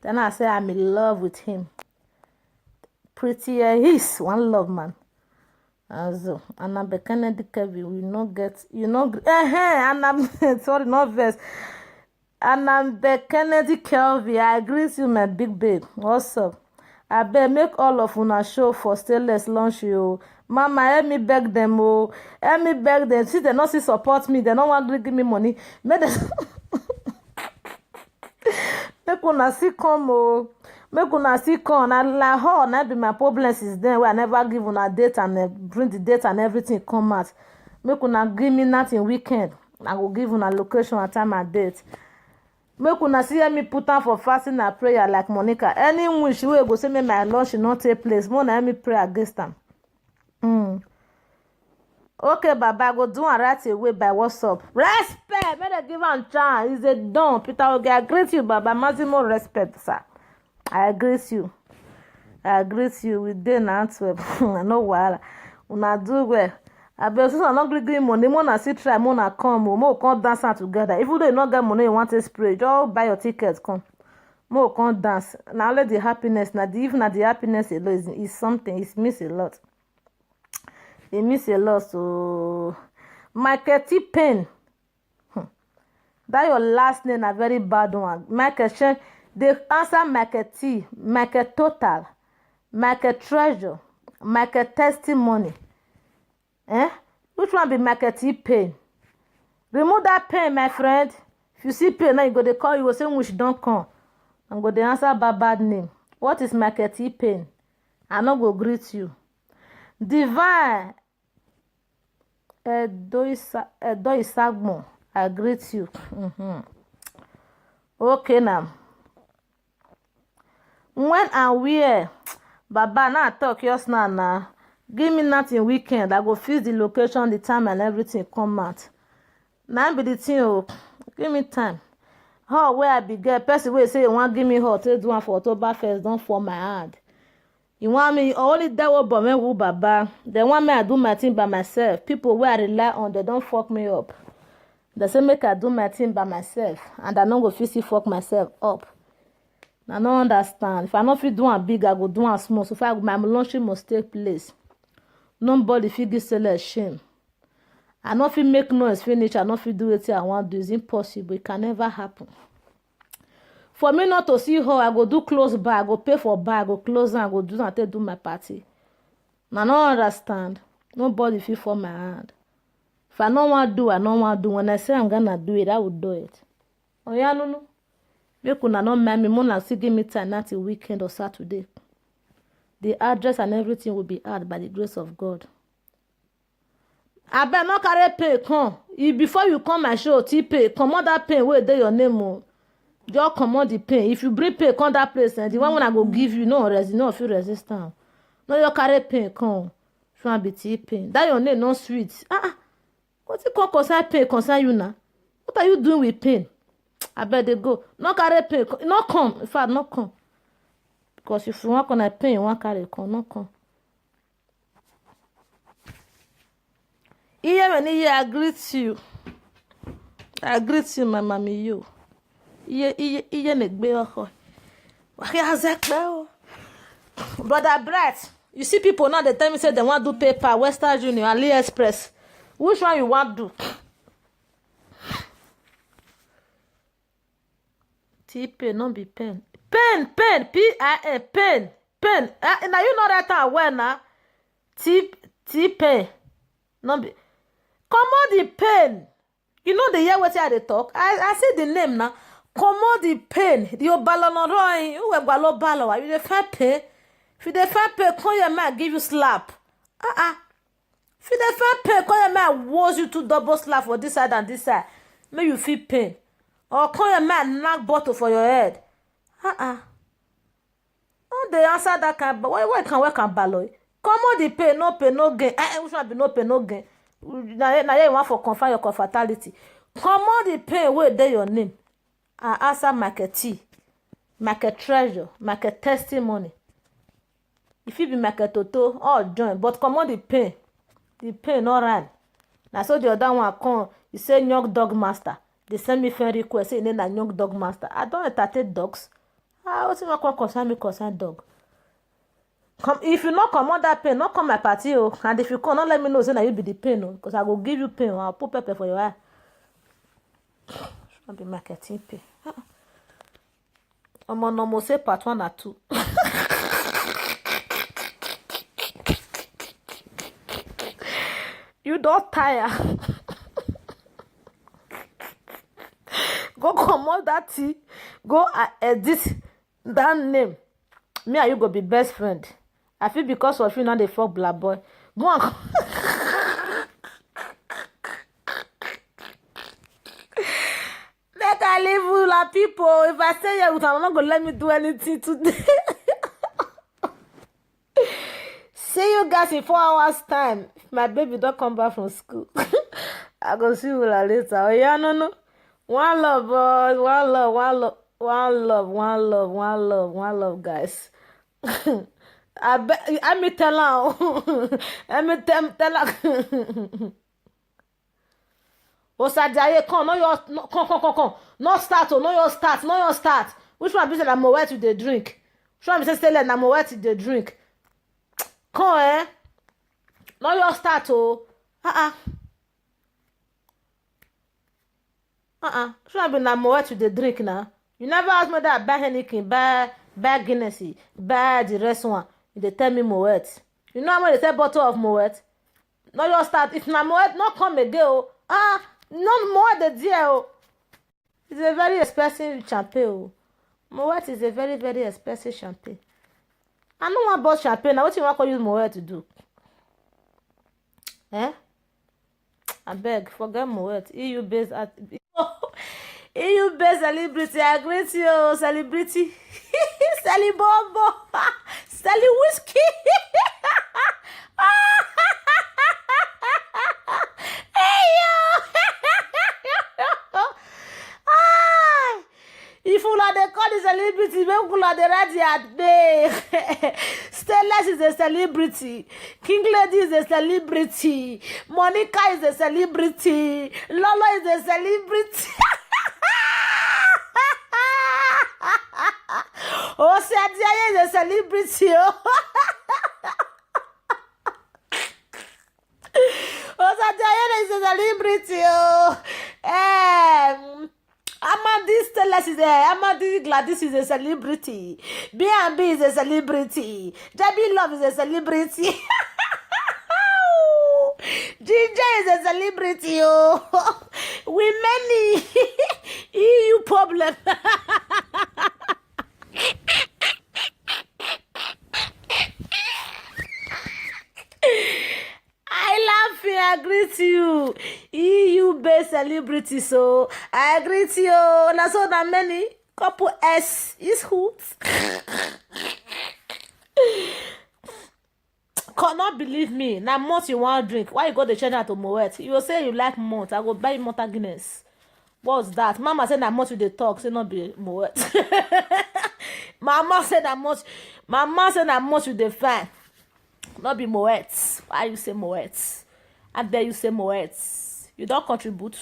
Then I say I'm in love with him. Pretty he's one love man. Also, and I'm Kennedy Kevin. We not get you know. And I'm sorry, not verse. And I'm Kennedy Kelvin. I greet you, my big babe. What's up? I beg make all of una show for stainless lunch, yo. Mama, help me beg them, oh. Help me beg them. See, they not see support me. They don't want to give me money. Make them... Make una see come, oh. Make una see come. And like how na be my problems is then where I never give una date and bring the date and everything come out. Make una give me nothing weekend. I will give una location and time and date. Make una see me put on for fasting and prayer like Monica. Any wish wey go say me my Lord should not take place. More na me pray against them. Okay, Baba, I go do am right away by WhatsApp. Respect, may they give am chance. It's a don. Peter Oge, I greet you, Baba. Maximum respect, sir. I greet you. I greet you with day na Antwerp. No wahala. Una do well. I bet so not gree money. Mona see try. Mona come. Mo come dance together. Even though you not get money, you want to spray. Just buy your tickets. Come. Mo come dance. Now let the happiness. Now even the happiness alone is something. It means a lot. It means a lot. So Michael T. Pen. That your last name a very bad one. Michael Shen. They answer Michael T. Michael Total. Michael Treasure. Michael Testimony. Which one be Michael T. Pain? Remove that pain, my friend. If you see pain, now you go to call you, say which don't come. I'm going to answer bad name. What is Michael T. Pain? I not go greet you. Divine Doisagmo, I greet you. Okay now. When and where, Baba, now talk yours now. Give me nothing weekend. I go fix the location, the time, and everything come out. Now be the thing. Oh, give me time. How where I be get person wey say you want give me hot, take do one for October 1st. Don't fall my hand. You want me only that will but me who Baba. They want me I do my thing by myself. People where I rely on, they don't fuck me up. They say make I do my thing by myself, and I no go fit fuck myself up. I don't understand. If I not fit do one big, I go do one small. So if my launching must take place. Nobody fit give Sele shame. I not fit make noise finish. I not fit do it I want to do. It's impossible. It can never happen. For me not to see her, I go do close bar. I go pay for bar. I go close and I go do and do my party. I don't understand. Nobody fit for my hand. If I don't want to do, I don't want to do. When I say I'm gonna do it, I will do it. Oh yeah, no. Make una not mind me. Mona still give me time not till weekend or Saturday. The address and everything will be added by the grace of God. I better not carry pay come. Before you come my show, pay. Come on that pay where they your name. Just come on the pay. If you bring pay, come that place. And the one when I go give you, no feel resistance. No, you carry pay come. Should I be pay? That your name no sweet. What you call concern pay? Concern you now? What are you doing with pain? I better go. No carry pay. No come. In fact, no come. Because if you want to pay, you want carry come, no come. I greet you. I greet you, my mommy, you. Brother Bright, you see people now, they tell me say they want to do paper, Western Union, AliExpress. Which one you want to do? T-pay, not be pen. Pen, P-I-N, pen. Now you know that time well now. T-pay. Not be. Come on the pen. You know the year what they talk. I say the name now. Come on the pen. The obalonoroy. You will balo balo. You the find pay. If you the find pay, call your man give you slap. If you the find pay, call your man was you to double slap for this side and this side. Make you feel pain. Or call your man knock bottle for your head. Oh, they answer that kind. But why can work and balo? Come on the pay, no gain. Which one be no pay, no gain? Now you want for confirm your fatality. Come on the pay where they your name. I answer market T, market treasure, market testimony. If you be market toto, all join, but come on the pain no run. Now so the other one come, you say young dog master. They send me friend request say na young dog master. I don't entertain dogs. What's my concern dog? Come if you not come on that pain, not come my party and if you come, not let me know say na you be the pain because I go give you pain. I'll put pepper for your eye. Should be marketing pain. I'm on almost say part 1 or 2. You don't tire. Go comot that tea. Go edit that name. Me and you go be best friend. I feel because of you now they fuck black boy. Go on. Make I leave you like people. If I stay here with them, I'm not gonna let me do anything today. See you guys in 4 hours time. If my baby don't come back from school, I go see you later. Oh yeah, no. One love, boys. One love, guys. I me tell her. I me tell her. Osajaye, come. Come. No start. No your start. Which one be say na Moet you dey drink? Which one be say let na Moet you dey drink? Come, no your start, Should I be na Moet to the drink now? You never ask me that buy Heineken, buy Guinness, buy the rest one. You tell me Moet. You know how much they sell bottle of Moet? No your start. If na Moet not come again, no more the deal. It's a very expensive champagne. Moet is a very, very expensive champagne. I don't want about champagne. Now what you want to use Moet to do? I beg, forget Moet. EU-based EU-based celebrity. I greet you, celebrity. Sally Bobo. Sally whiskey. Hey yo. If you are the call the celebrity, make you are the ready at bay. Stainless is a celebrity. King Lady is a celebrity. Monica is a celebrity. Lolo is a celebrity. Osadia is a celebrity. Osadia is a celebrity. Amadi Stainless is Amadi Gladys is a celebrity. B&B is a celebrity. Debbie Love is a celebrity. Ginger is a celebrity. We many EU problem. I greet you, EU-based celebrity. So I greet you. Now so that many couple S is hoot. Cannot believe me. Now malt you want to drink. Why you go the channel to Moet? You will say you like malt. I go buy malt Guinness. What's that? Mama said that malt with the talk. Say not be Moet. Mama said that malt. Mama said that malt with the fan. Not be Moet. Why you say Moet? I dare you say Moet. You don't contribute.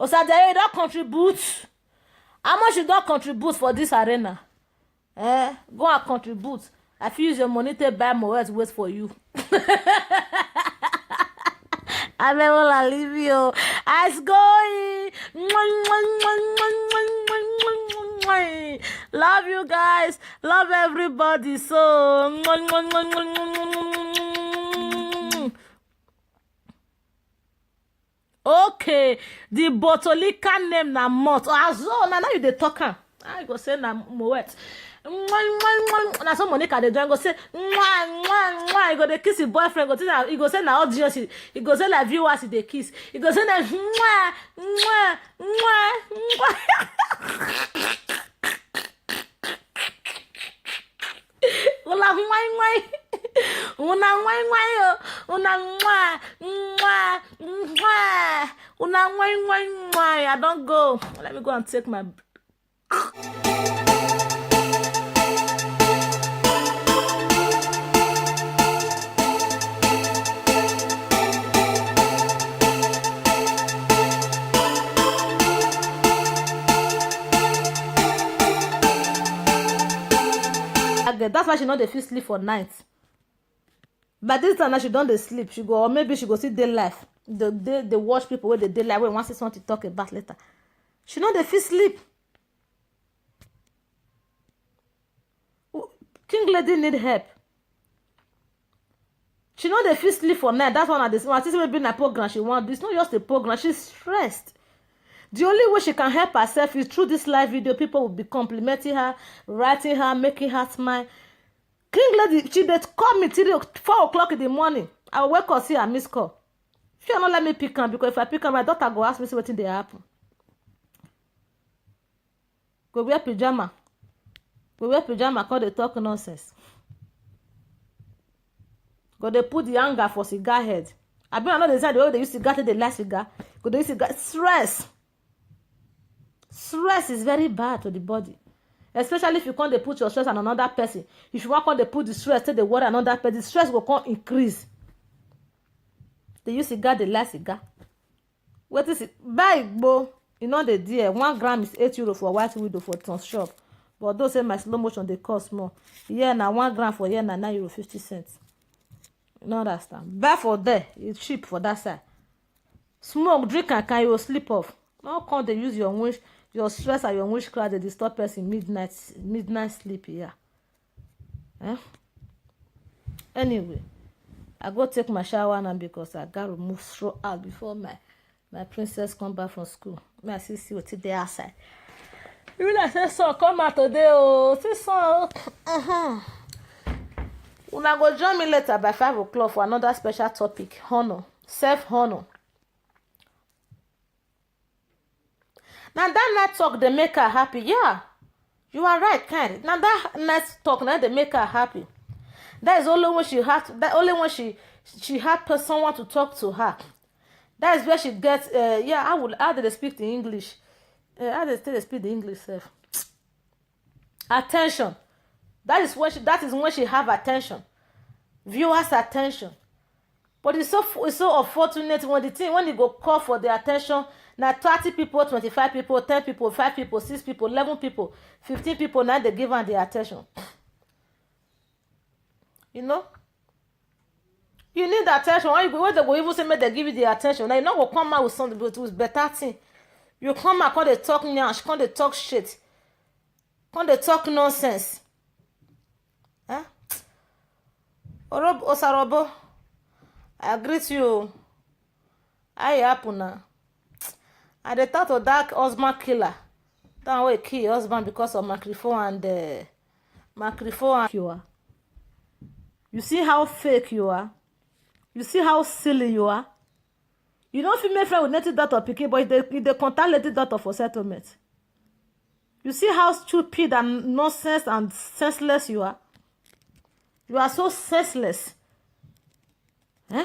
Osajaye, you don't contribute. How much you don't contribute for this arena? Go and contribute. I feel use your money to buy Moet wait for you. I never leave you. I's going. Love you guys. Love everybody. So. Okay, the Botolika name na Mot. Azo, now you dey talk am. I go say na Moet. Na so Monica dey do go say you go dey kiss his boyfriend. He go say na audience. He go say like viewers he dey kiss. He go say na Una I don't go. Let me go and take my girl. That's why she no dey fit sleep for night. By this time now she don dey sleep. She go, or maybe she go see day life. They watch people wey dey day life wey wan see something to talk about later. She no dey fit sleep. King lady need help. She no dey fit sleep for night. That's one of the small. I think maybe na program she want. It's not just a program. She's stressed. The only way she can help herself is through this live video. People will be complimenting her, writing her, making her smile. King lady, she dey call me till 4 o'clock in the morning. I will wake up, see her miss call. She will not let me pick her because if I pick her, my daughter go ask me see wetin dey happen. Go wear pajama. Go wear pajama, call dey talk nonsense. Go dey put the hanger for cigar head. I be another design the way they use cigar take dey light cigar. Go dey use cigar. Stress is very bad to the body. Especially if you can't put your stress on another person. If you want to put the stress, take the worry another person, the stress will come increase. They use cigar, they light cigar. What is it? Buy Igbo. You know the deal. 1 gram is €8 for white widow for ton shop. But those say my slow motion they cost more. Yeah, now 1 gram for here now €9.50. You know understand? Buy for there. It's cheap for that side. Smoke, drink, and can you sleep off? How come they use your stress and your witchcraft they disturb person midnight sleep here? Eh? Anyway, I go take my shower now because I got to move through out before my princess come back from school. May I see what they outside. You will say son come out today oh, see son. Una go join me later by 5 o'clock for another special topic. Honor, self-honor. Now that night talk they make her happy. Yeah, you are right, kind. Now that night talk now they make her happy. That is only when she had. That only when she had someone to talk to her. That is where she gets. Yeah, how did they speak the English? How did they speak the English? Attention. That is when she have attention. Viewers' attention. But it's so unfortunate when you go call for the attention. Now 30 people, 25 people, 10 people, 5 people, 6 people, 11 people, 15 people, now they give her the attention. You know? You need the attention. When they go even say make they give you the attention. Now you not go come out with something with better thing. You come out, come they talk nyash, come they talk shit. Come they talk nonsense. Huh? Osarobo, I greet you. How you happen now? And they thought of that husband killer. That way kill husband because of microphone and you are. You see how fake you are? You see how silly you are? You don't feel my friend with native daughter picking, but they contact native daughter for settlement. You see how stupid and nonsense and senseless you are? You are so senseless. Eh?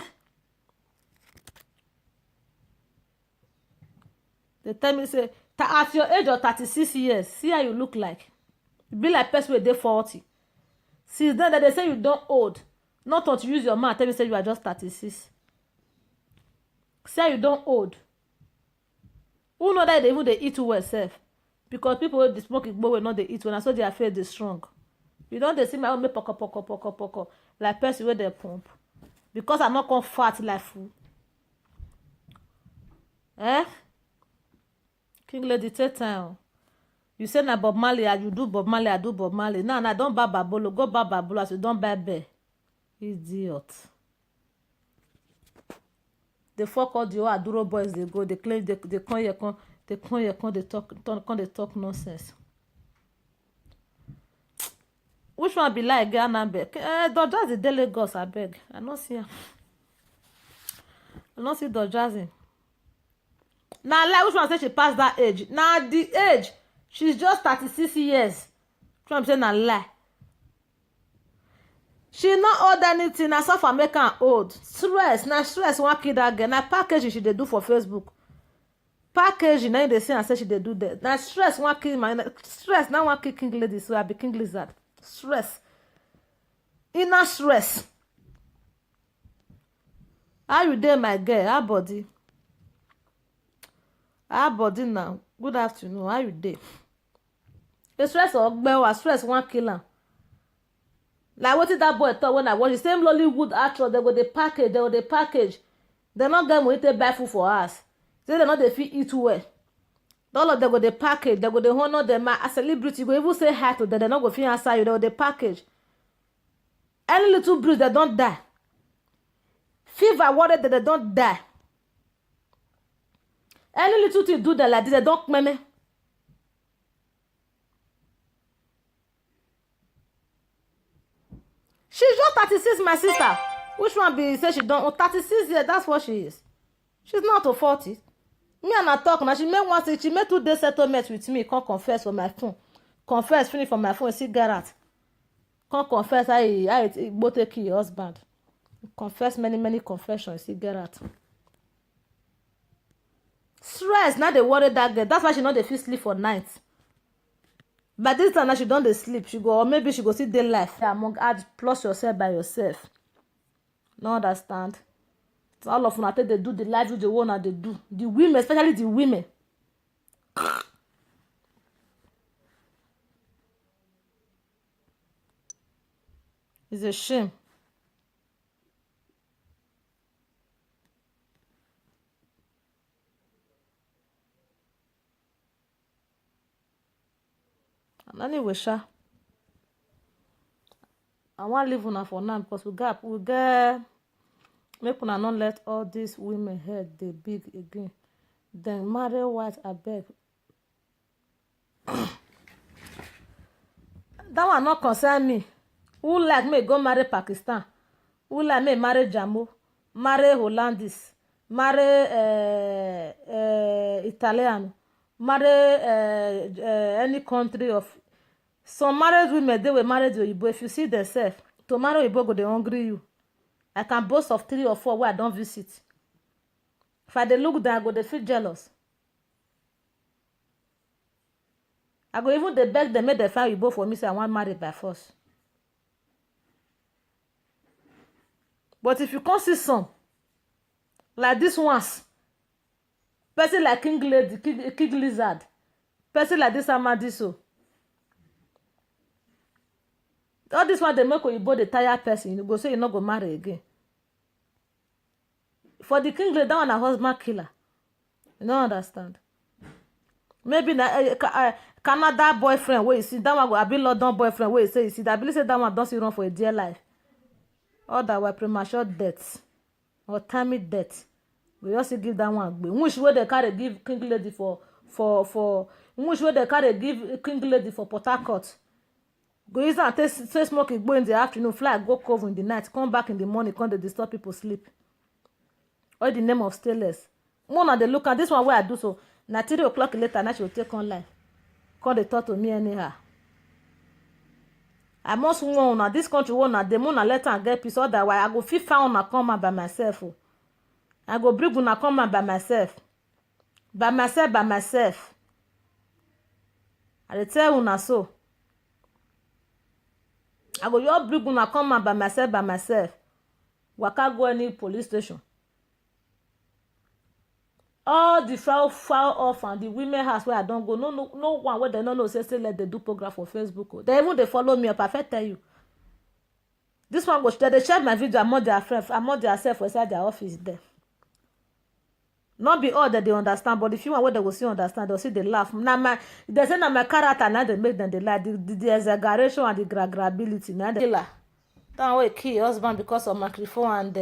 They tell me, say, at your age of 36 years, see how you look like. You be like person with day 40. Since then, they say you don't old. Not to use your mouth, tell me say you are just 36. See how you don't old. Who know that they eat well self? Because people with the smoke Igbo will not they eat when I saw their face they strong. You don't they see my own make poko like person with their pump. Because I'm not going fat like fool. Eh? King lady take time. You say na Bob Marley, you do Bob Marley, I do Bob Marley. Now don't buy Babolo, go buy Babolo as you don't buy bear. Idiot. They fuck all the old Aduro boys they go, they claim they come here, they talk nonsense. Which one be like Ghana beg? Dodgers the daily gods, I beg. I don't see her. I don't see Dodgers. Now, like which one say she passed that age? Now, the age, she's just 36 years. Trump say na lie. She not old anything. Na South American old. Stress. Now, stress one kid again. Now, packaging she dey do for Facebook. Packaging, now they say and say she dey do that. Now, stress one kid, stress now one kid king lady. So I be king lizard. Stress. Inner stress. How you dey, my girl? How body? How body now? Good afternoon. How you dey? The stress or stress one kill am. Like wetin that boy talk when I watch the same Lollywood actress, they go dey package. They not get money to buy food for us. Say they not dey fit eat well. All of them go dey package, they go dey honor them as celebrity. You go even say hi to them, they not go fit answer you. They go dey package. Any little bruise, they don't die. Fever, worried that they don't die. Any little thing do them like this, they don't meme. She's just 36, my sister. Which one be say she don't? 36 years, that's what she is. She's not to 40. Me and her talk now. She made one say she made 2 days settlement with me. Can't confess for my phone. Confess, finish for my phone, cigarette. Can't confess I both take your husband. Confess many confessions, cigarette. Stress, now they worry that girl. That's why she not dey fit sleep for night. By this time now she don't dey sleep. She go, or maybe she go see day life. Among add plus yourself by yourself. No understand. So all of them they do the life with the one that they do. The women, especially the women. It's a shame. And anyway, sha, I want leave una for now because we get make una not let all these women head dey big again. Then marry white abeg. That one not concern me. Who like me go marry Pakistan? Who like me marry Jamo? Marry Hollandis? Marry Italian? Marry any country of some married women, they will marry the Oyibo. If you see themselves, to marry Oyibo go dey hungry you. I can boast of 3 or 4 where I don't visit. If I dey look down, I go dey feel jealous. I go even dey beg them make they find Oyibo for me, say I want marry by force. But if you come see some like this ones, person like King Lady, King Lizard, person like this Amadiso, all this one they make Oyibo the tired person. You go say you not go marry again. For the King Lady, that one a husband killer. You don't understand. Maybe Canada boyfriend where you see that one go be London boyfriend where you say I believe say that one don't see run for a dear life. All that were premature deaths or timely death. We also give that one. Which way they carry give King Lady for which way they carry give King Lady for Port Harcourt. Go use and take smoke go in the afternoon, fly go cover in the night, come back in the morning, come they disturb people sleep. All the name of stainless. One of the look at this one where I do so. Now 3 o'clock later, now she will take on life. Come they talk to me anyhow. I must warn now this country one the moon let her get peace. Otherwise, I go feel found and come out by myself. Oh. I go bring una come out by myself. By myself. I dey tell una so. I go just bring una come out by myself. Waka go any police station. All the file off and the women house where I don't go. No one where they don't know say let they do program for Facebook. Oh. They even they follow me up. I fit tell you. This one go they share my video among their friends, among their self inside their office there. Not be all that they understand, but if you want what they will see understand, they'll see they laugh. Now they say now my character now they make them they lie. The exaggeration and the grability. Now they killer. That way kill husband because of microphone and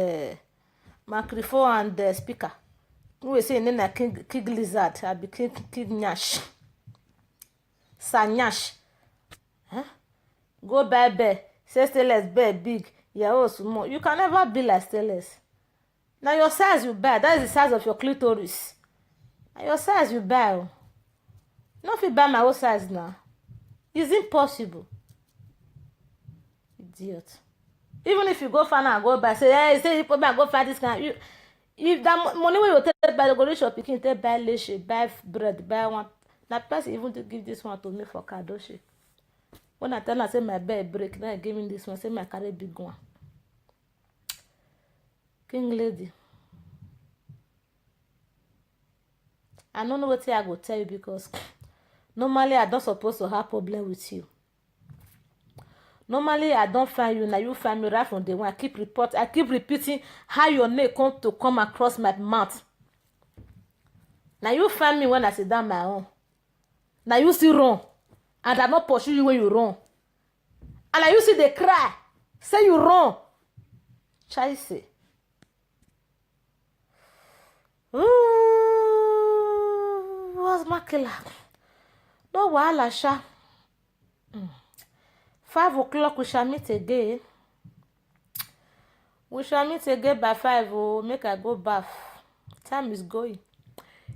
the speaker. We say name like King Lizard, I be King Nyash. Sanyash. Huh? Go buy bear. Say stainless bear big. Yeah, oh small. You can never be like stainless. Now your size you buy. That is the size of your clitoris. Now your size you buy. You no fit buy my own size now. It's impossible. Idiot. Even if you go find and go buy, say, hey, say you put me go find this kind. If that money wey you take buy, go reach your pikin, take buy leche, buy bread, buy one. Na person even to give this one to me for kadoshi. When I tell her say my bed break, now I give me this one, say my carry big one. King Lady. I don't know what I go tell you because normally I don't supposed to have problem with you. Normally, I don't find you. Now you find me right from day one. I keep repeating how your name come across my mouth. Now you find me when I sit down my own. Now you still run. And I not pursue you when you run. And now you see they cry. Say you run. Chase. Ooh, what's my killer? No wahala sha. 5 o'clock we shall meet again. We shall meet again by 5. Oh, make I go bath. Time is going.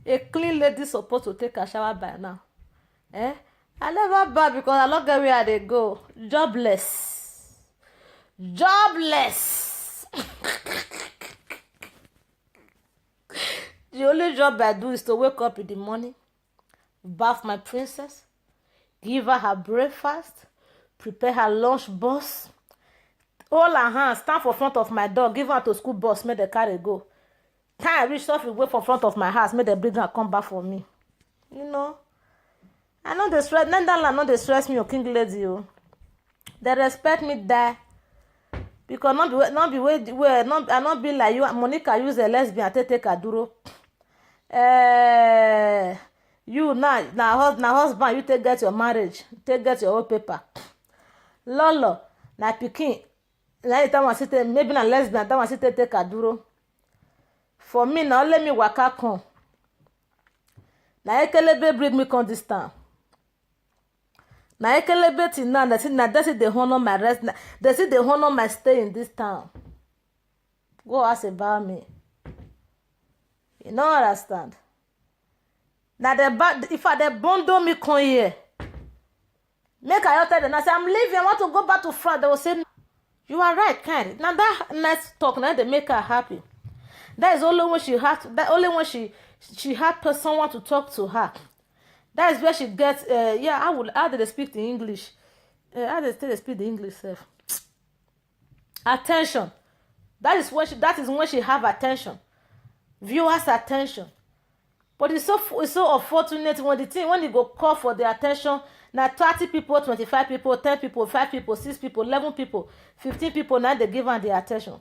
A clean lady supposed to take a shower by now. Eh? I never bath because I don't get where they go. Jobless. Jobless. The only job I do is to wake up in the morning, bath my princess, give her breakfast, prepare her lunch box, hold her hand, stand for front of my door, give her to school bus, make the carry go. Time I reach off, wait for front of my house, make the bring her come back for me. You know, I know the stress. Netherlands not the stress me or king lady. Oh. They respect me there. Because not be like you. Monica use a lesbian to take a duro. You now husband, you take get your marriage, take get your own paper. Lolo, na pikin, na time I sit maybe na lesbian, time I sit take a duro. For me, now let me waka come. Na ekelebe bring me come this town. Na ekelebe till now, that's it they honor my rest. That's it they honor my stay in this town. Go ask about me. You don't understand. Now if I bundle me come here, make I tell them, I say I'm leaving, I want to go back to France. They will say, no. You are right, kind. Now that nice talk, now they make her happy. That is only when she had someone to talk to her. That is where she gets how do they speak the English? How do they speak the English self? Attention. That is when she have attention. Viewers' attention. But it's so unfortunate when you go call for the attention, now 30 people, 25 people, 10 people, 5 people, 6 people, 11 people, 15 people, now they give her the attention.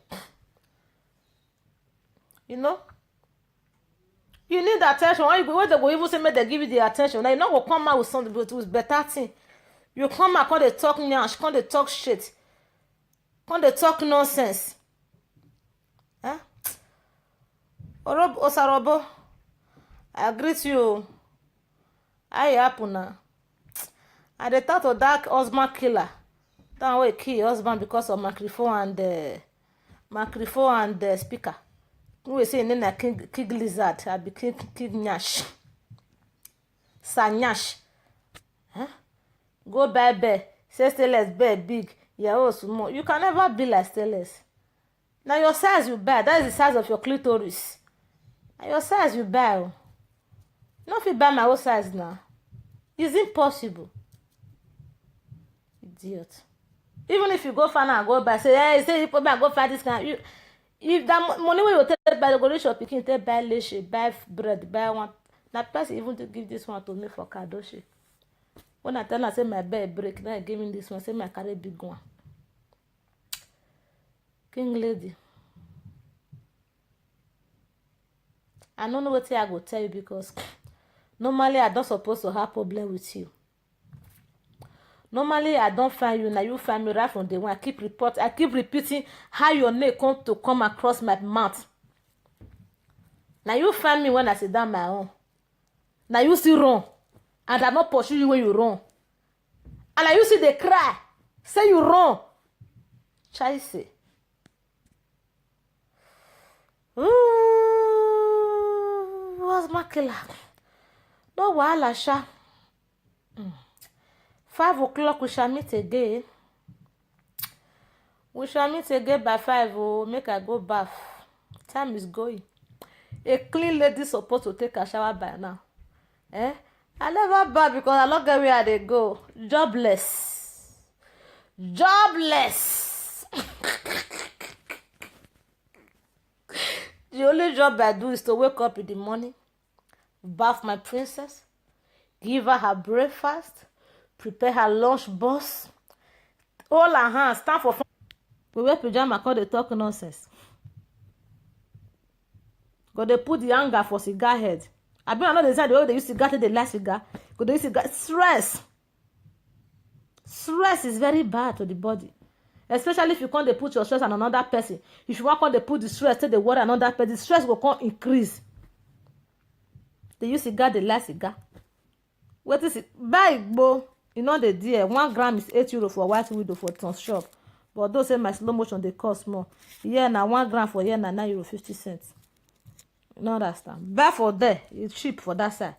You know? You need attention. When they go even say make they give you the attention. Now you not go come out with something with better thing. You come out, come they talk nyash, come they talk shit. Come they talk nonsense. Huh? Osarobo, I greet you. How it happen now? And they thought of that husband killer. That way kill husband because of microphone and the speaker. We say in a king lizard, I be king nyash. Sanyash. Huh? Go by bear. Say stainless bear big. Yeah, oh small. You can never be like stainless. Now your size you buy. That is the size of your clitoris. Now your size you buy. Not if you buy my own size now. It's impossible. Idiot. Even if you go find and go buy, say you put me and go find this kind. If that money when you take buy, the go reach your pikin, take buy leche, buy bread, buy one. Na person even to give this one to me for kadoshi. When I tell her say my bed break, now I give me this one, say my carry big one. King lady. I don't know what I go tell you because normally I don't supposed to have problem with you. Normally I don't find you. Now you find me right from day one. I keep repeating how your name come across my mouth. Now you find me when I sit down my own. Now you still run. And I not pursue you when you run. And now you see they cry. Say you run. Chase. Ooh, what's my killer? No wahala sha. 5 o'clock we shall meet again. We shall meet again by 5. Oh, make I go bath. Time is going. A clean lady supposed to take a shower by now. Eh? I never bath because I don't get where they go. Jobless. Jobless. The only job I do is to wake up in the morning, bath my princess, give her breakfast, prepare her lunch box, hold her hand, stand for front. We wear pajama, call they talk nonsense. Go they put the hanger for cigar head. I bet I know the way they use cigar, they light cigar. Go they use cigar. Stress is very bad to the body. Especially if you can't put your stress on another person. If you want to put the stress, take the worry another person, the stress will come increase. They use cigar, they light cigar. What is it? Buy bo. You know the deal. 1 gram is €8 for White Widow for ton shop. But those say my slow motion they cost more. Yeah, now 1 gram for here now €9.50. You know understand? Buy for there, it's cheap for that side.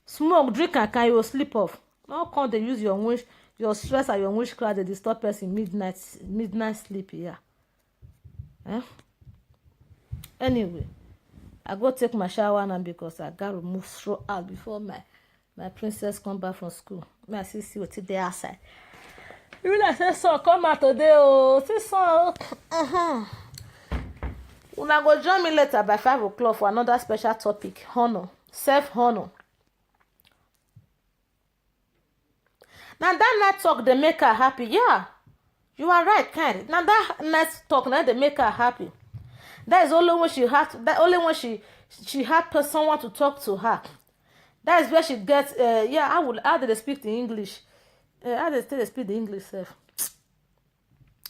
Smoke, drink, and can you sleep off? No, can't they use your wish, your stress and your witchcraft they disturb person midnight sleep here. Eh? Anyway, I go take my shower now because I got to move through out before my princess come back from school. May I see what they outside. You like say son come out today oh, see son. Una go join me later by 5 o'clock for another special topic. Honor, self-honor. Now that night talk they make her happy. Yeah, you are right, kind. Now that night talk now they make her happy. That is only when she had. That only when she had someone to talk to her. That is where she gets. Yeah, how did they speak the English? How did they speak the English?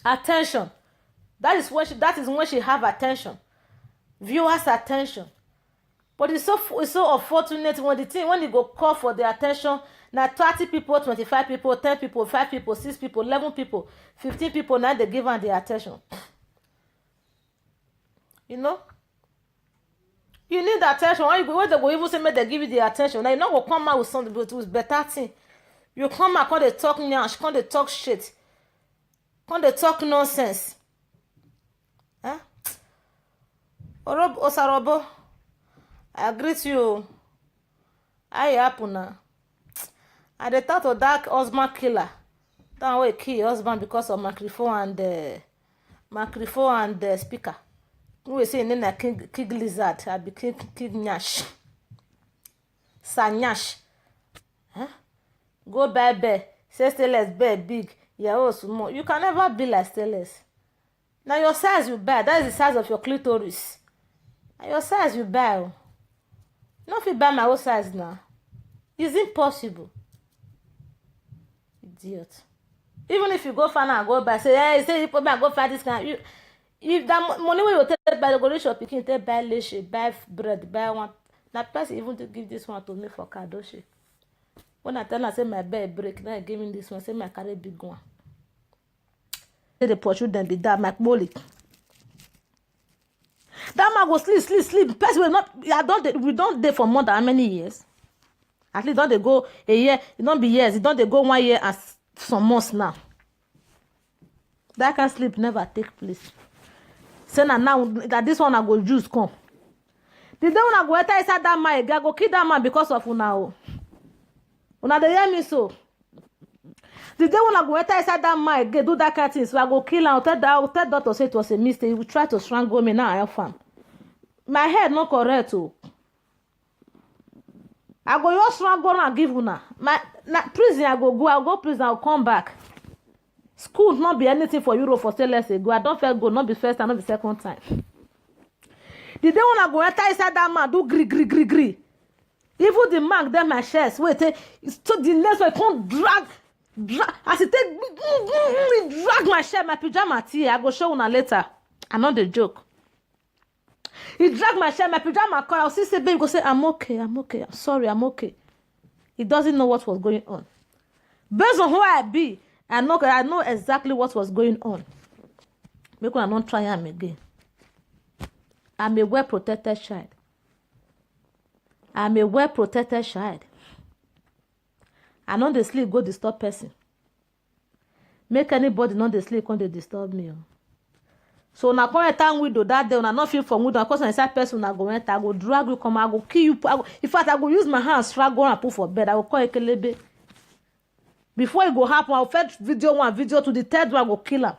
Attention. That is when she have attention. Viewers' attention. But it's so unfortunate when when you go call for the attention. Now 30 people, 25 people, 10 people, 5 people, 6 people, 11 people, 15 people, now they give her the attention. You know? You need attention. When they go even say make they give you the attention. Now you not go come out with something with better thing. You come out, come they talk nyash, come they talk shit. Come they talk nonsense. Huh? Osarobo, I greet you. How you happen now? And they thought of that husband killer. That way kill husband because of microphone and the speaker. We say in a king lizard, I be king nyash. Sanyash. Huh? Go buy bear. Say stainless bear big. Yeah, oh small. You can never be like stainless. Now your size you buy. That is the size of your clitoris. Now your size you buy. No fit buy my own size now. It's impossible. Idiot. Even if you go find and go buy, say you put me and go find this kind. If that money wey you take buy, go reach your pikin, take buy leche, buy bread, buy one. Na person even to give this one to me for kadoshi. When I tell her say my bed break, now I give me this one, say my carry big one. Say the pursue them be that my molly. That man go sleep. Person will not. We don't dey for more than how many years? At least don't they go a year? It don't be years. It don't they go 1 year and some months now. That kind of sleep never take place. Say now that this one I go use come. The day when I go enter inside that man again, I go kill that man because of una. Una dey hear me so. The day when I go enter inside that man again, do that kind of thing, so I go kill am. Tell doctor say it was a mistake. He will try to strangle me now. I help am. My head not correct oh. I go just strangle and give una. Prison I go prison, I'll come back. School not be anything for Europe for say less ago. I don't feel go, not be first and not be second time. The day when I go enter inside that man, do gree. Even the mark there my chest. Wait, it's to the next way can't drag. As it take drag my shirt, my pajama tee. I go show una later. I know the joke. He drag my shirt, my pajama car. I'll see say baby go say I'm okay. I'm sorry, I'm okay. He doesn't know what was going on. Based on who I be, I know exactly what was going on. Make I not try him again. I'm a well-protected child. I know the sleep go disturb person. Make anybody know the sleep when they disturb me. So na come enter window that day, una not feel from window because inside person una go enter, I go drag you come, I go kill you. In fact, I go use my hands, struggle and put for bed. I go call Ekelebe. Before it go happen, I'll fetch video 1, video 2, the third one I go kill her.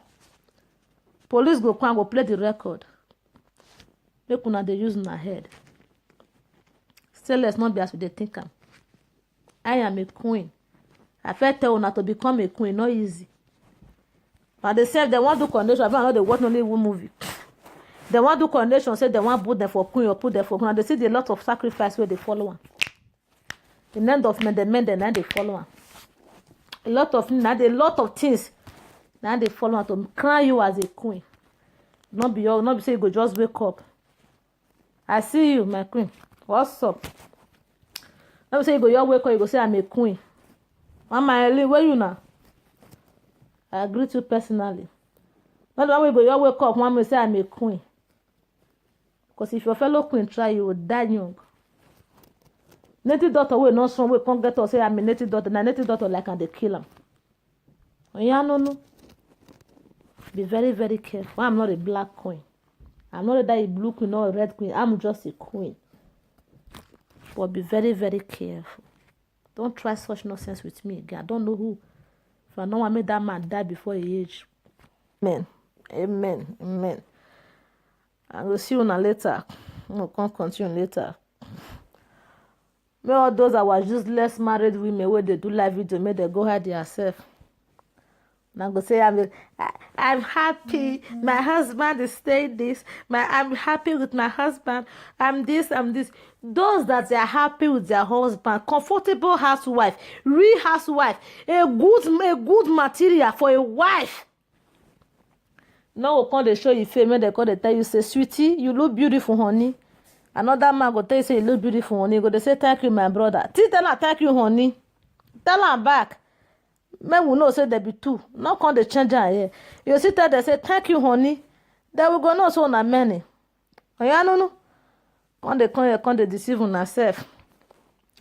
Police go come, go play the record. Make una dey use una head. Still let's not be as we dey think am. I am a queen. I first tell una to become a queen, not easy. And they say they want to do coronation. I know they watch Nollywood movie. They want to do coronation. Say they want put them for queen or put them for queen. And they see a lot of sacrifice where they follow one. The end of men, now they follow one. A lot of things. Now they follow one to crown you as a queen. Not be say you go just wake up. I see you, my queen. What's up? Not be say you go your wake up. You go say I'm a queen. Mama Ellie, where you now? I greet you personally. Not the one way go your wake up. Mama say I'm a queen. Because if your fellow queen try, you will die young. Native daughter will not strong. We can't get to say I'm a native daughter. Na native daughter like and they kill him. Yeah, no. Be very, very careful. I'm not a black queen. I'm not a blue queen or a red queen. I'm just a queen. But be very, very careful. Don't try such nonsense with me again. I don't know who. If I know I made that man die before his age. Amen. Amen. Amen. I will see you later. We'll continue later. May all those that were useless married women where they do live video, may they go hide themselves. And I'm going to say, I'm happy. My husband is saying this. I'm happy with my husband. I'm this. Those that are happy with their husband, comfortable housewife, real housewife, a good material for a wife. Now, when they show you fame, they call they tell you, say, sweetie, you look beautiful, honey. Another man go tell you, say, you look beautiful, honey. Go they say, thank you, my brother. Tell her, thank you, honey. Tell her back. Men will know say there be two. Not come the change her here. You see that they say thank you, honey. They will go no so na many. Oh yeah, no. When they come they deceive on herself.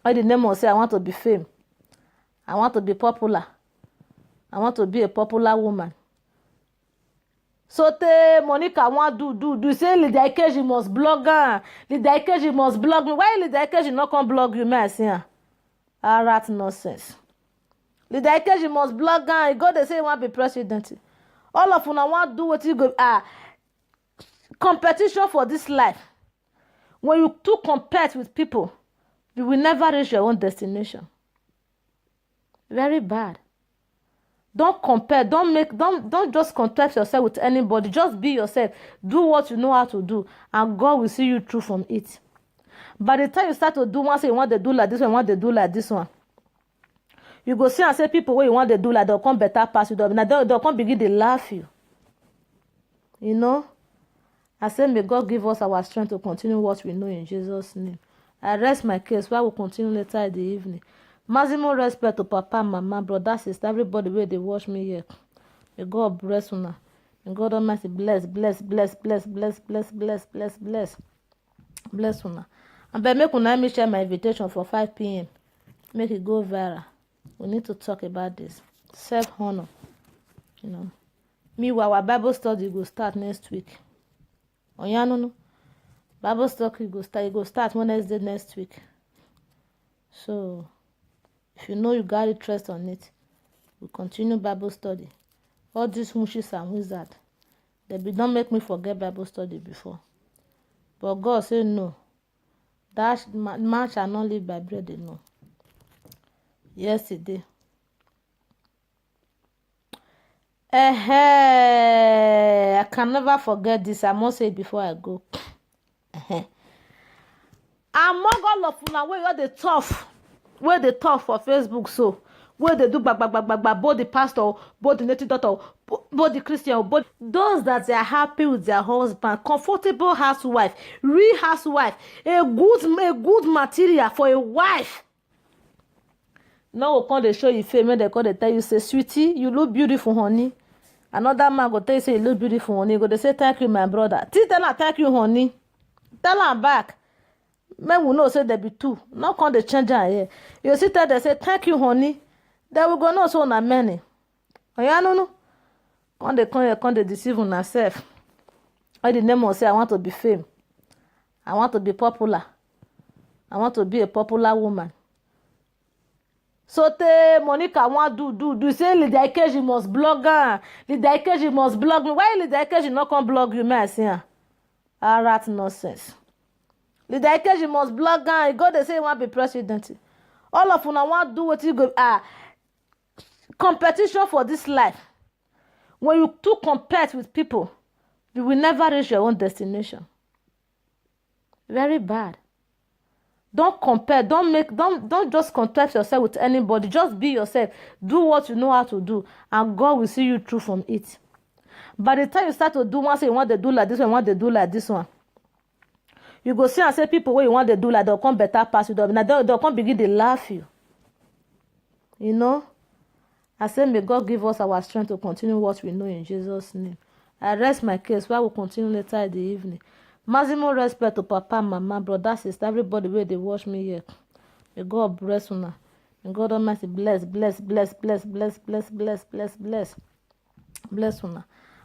All the name will say I want to be famous. I want to be popular. I want to be a popular woman. So Monica want do say Lydia Ikeji must blog her. Lydia Ikeji must blog me. Why Lydia Ikeji not come blog you, man? See her. Rat nonsense. Lydia Ikeji must blog her. God they say he want to be president. All of una want do what you go competition for this life. When you too compete with people, you will never reach your own destination. Very bad. Don't compare. Don't just compare yourself with anybody. Just be yourself. Do what you know how to do, and God will see you through from it. By the time you start to do one, say you want to do like this one, you want to do like this one, you go see and say people where you want to do like they'll come better pass you. They'll come begin to laugh you. You know. I say may God give us our strength to continue what we know in Jesus' name. I rest my case. Why will continue later in the evening. Maximum respect to Papa, Mama, brother, sister, everybody where they watch me here. May God bless you. May God Almighty bless you. And by make una me share my invitation for 5 p.m. Make it go viral. We need to talk about this. Self-honor. You know. Meanwhile, our Bible study will start next week. Oh yeah, no. Bible study will start Wednesday next week. So if you know you got interest on it, we continue Bible study. All these witches and wizards, don't make me forget Bible study before. But God said no. That man shall not live by bread alone. Yesterday. I can never forget this. I must say it before I go. Among all of una where they tough for Facebook, so where they do both the pastor, both the native daughter, both the Christian, both those that are happy with their husband, comfortable housewife, real housewife, a good material for a wife. Now when they show you fame, they call they tell you, say, sweetie, you look beautiful, honey. Another man go tell you, say, you look beautiful, honey. Go they say, thank you, my brother. Tell her, thank you, honey. Tell her back. Men will know say there be two. Not come they change her here. You see that they say, thank you, honey. They will go no so na many. Oh yeah, no. When they come here, come they deceive on herself. All the name will say, I want to be famous. I want to be popular. I want to be a popular woman. So Monica want do say Lydia Ikeji must blog her. Lydia Ikeji must blog me. Why Lydia Ikeji not come blog you, man? See her. Rat nonsense. Lydia Ikeji must blog her. God they say you want to be president. All of una want do what you go competition for this life. When you too compete with people, you will never reach your own destination. Very bad. Don't compare. Don't just contrast yourself with anybody. Just be yourself. Do what you know how to do, and God will see you through from it. By the time you start to do one thing, you want to do like this one, you want to do like this one, you go see and say people where you want to do like they'll come better pass you. They'll come begin to laugh you. You know? I say may God give us our strength to continue what we know in Jesus' name. I rest my case where we'll continue later in the evening. Maximum respect to Papa, Mama, brother, sister, everybody where they watch me here. May God bless you. May God Almighty bless you.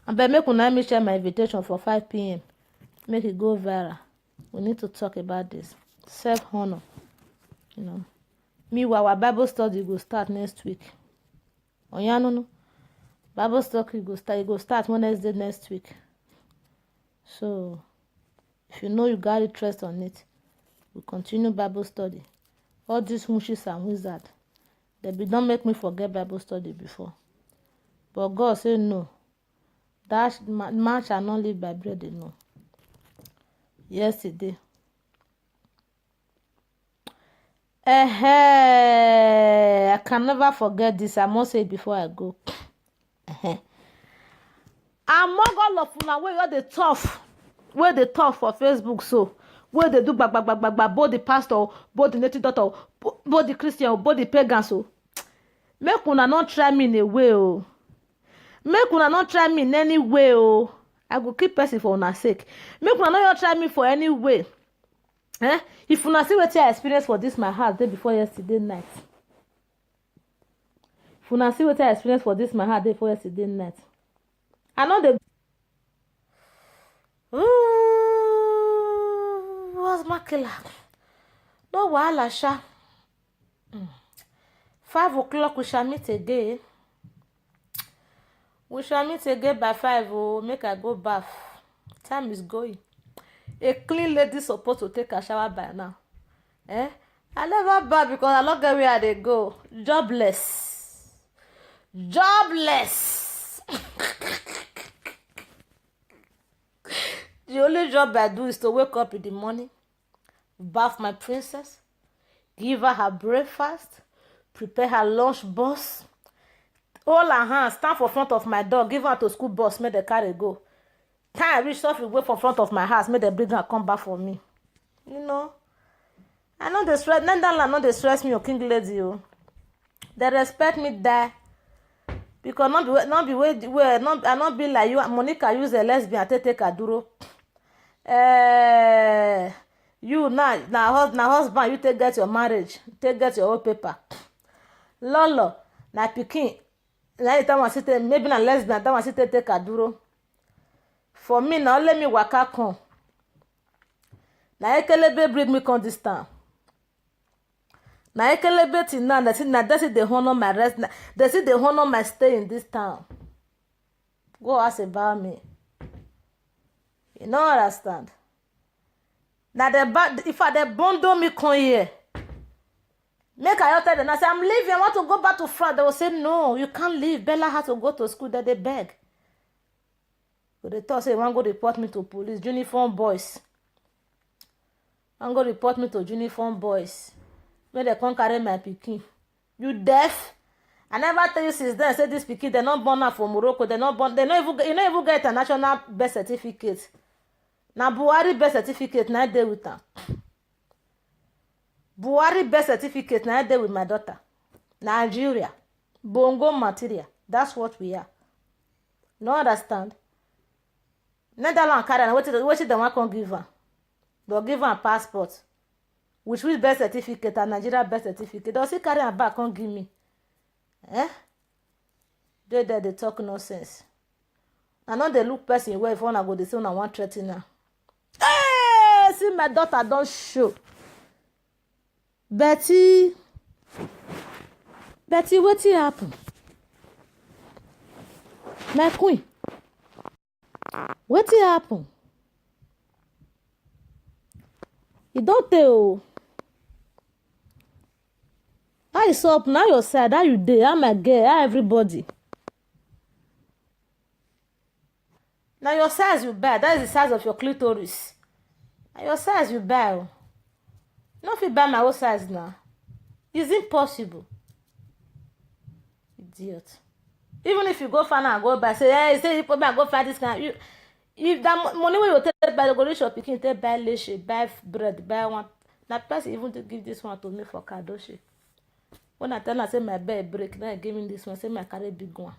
And but make una me share my invitation for 5 p.m. Make it go viral. We need to talk about this. Self-honor. You know. Meanwhile, our Bible study will start next week. Oh, yeah, no. Bible study will start Wednesday next week. So, if you know you got interest on it, we continue Bible study. All these witches and wizards, don't make me forget Bible study before. But God said no. That man shall not live by bread alone. Yesterday. I can never forget this. I must say it before I go. Among all of una wey all the tough, where they talk for Facebook, so where they do both the pastor, both the native doctor, both the Christian, both the pagan, so make una not try me in a way, oh. Make una not try me in any way, oh. I go keep person for una sake. Make una not try me for any way. If una see what I experienced for this my heart day before yesterday night. If una see what I experienced for this my heart day before yesterday night. I know the what's my killer? No wahala sha. 5 o'clock we shall meet again. We shall meet again by 5. Oh, make I go bath. Time is going. A clean lady supposed to take a shower by now. I never bath because I don't get where they go. Jobless. The only job I do is to wake up in the morning, bath my princess, give her breakfast, prepare her lunch box, hold her hand, stand for front of my door, give her to school bus, make the carry go. Time I reach off, wait for front of my house, make the bring her come back for me. You know, I know the stress. Netherlands not the stress me or king lady. Oh. They respect me there. Because not be like you. Monica use a lesbian to take a duro. You now husband you take get your marriage, take get your own paper. Lolo na pikin na it want sit maybe na lesbian that want sit take a duro. For me now let me waka come. Na ekelebe bring me come this town. Na ekelebe till now that's it they honor my rest. That's it they honor my stay in this town. Go ask about me. You don't understand. Now if they bundle me come here, make I tell them, I say I'm leaving, I want to go back to France. They will say no, you can't leave. Bella has to go to school. That they beg. So they thought say they want to go report me to police, uniform boys. I'm going to report me to uniform boys. When they come carry my pikin. You deaf? I never tell you since then. I said this pikin, they're not born out from Morocco. They're not born. They don't even get a national birth certificate. Now Buhari birth certificate now there with her. Buhari birth certificate now there with my daughter. Nigeria. Bongo material. That's what we are. No understand? Netherlands carry. What did the one can give her? They'll give her a passport. Which birth certificate and Nigeria birth certificate. They'll see carry her back, can't give me. They talk nonsense. I know they look person where if one go, they say I want threaten her. Hey, see my daughter don't show. Betty, what happen? My queen. What happen? You don't tell. How is up now your side? How you dey? How my girl? How everybody? Now your size you buy. That is the size of your clitoris. Now your size you buy. Oh. No fit buy my own size now. It's impossible. Idiot. Even if you go find and go buy, say, hey, say you go find this kind. If that money wey you take buy, go reach your pikin, take buy leche, buy bread, buy one. Na person even to give this one to me for kadoshi. When I tell her say my bed break, now I give me this one, say my carry big one.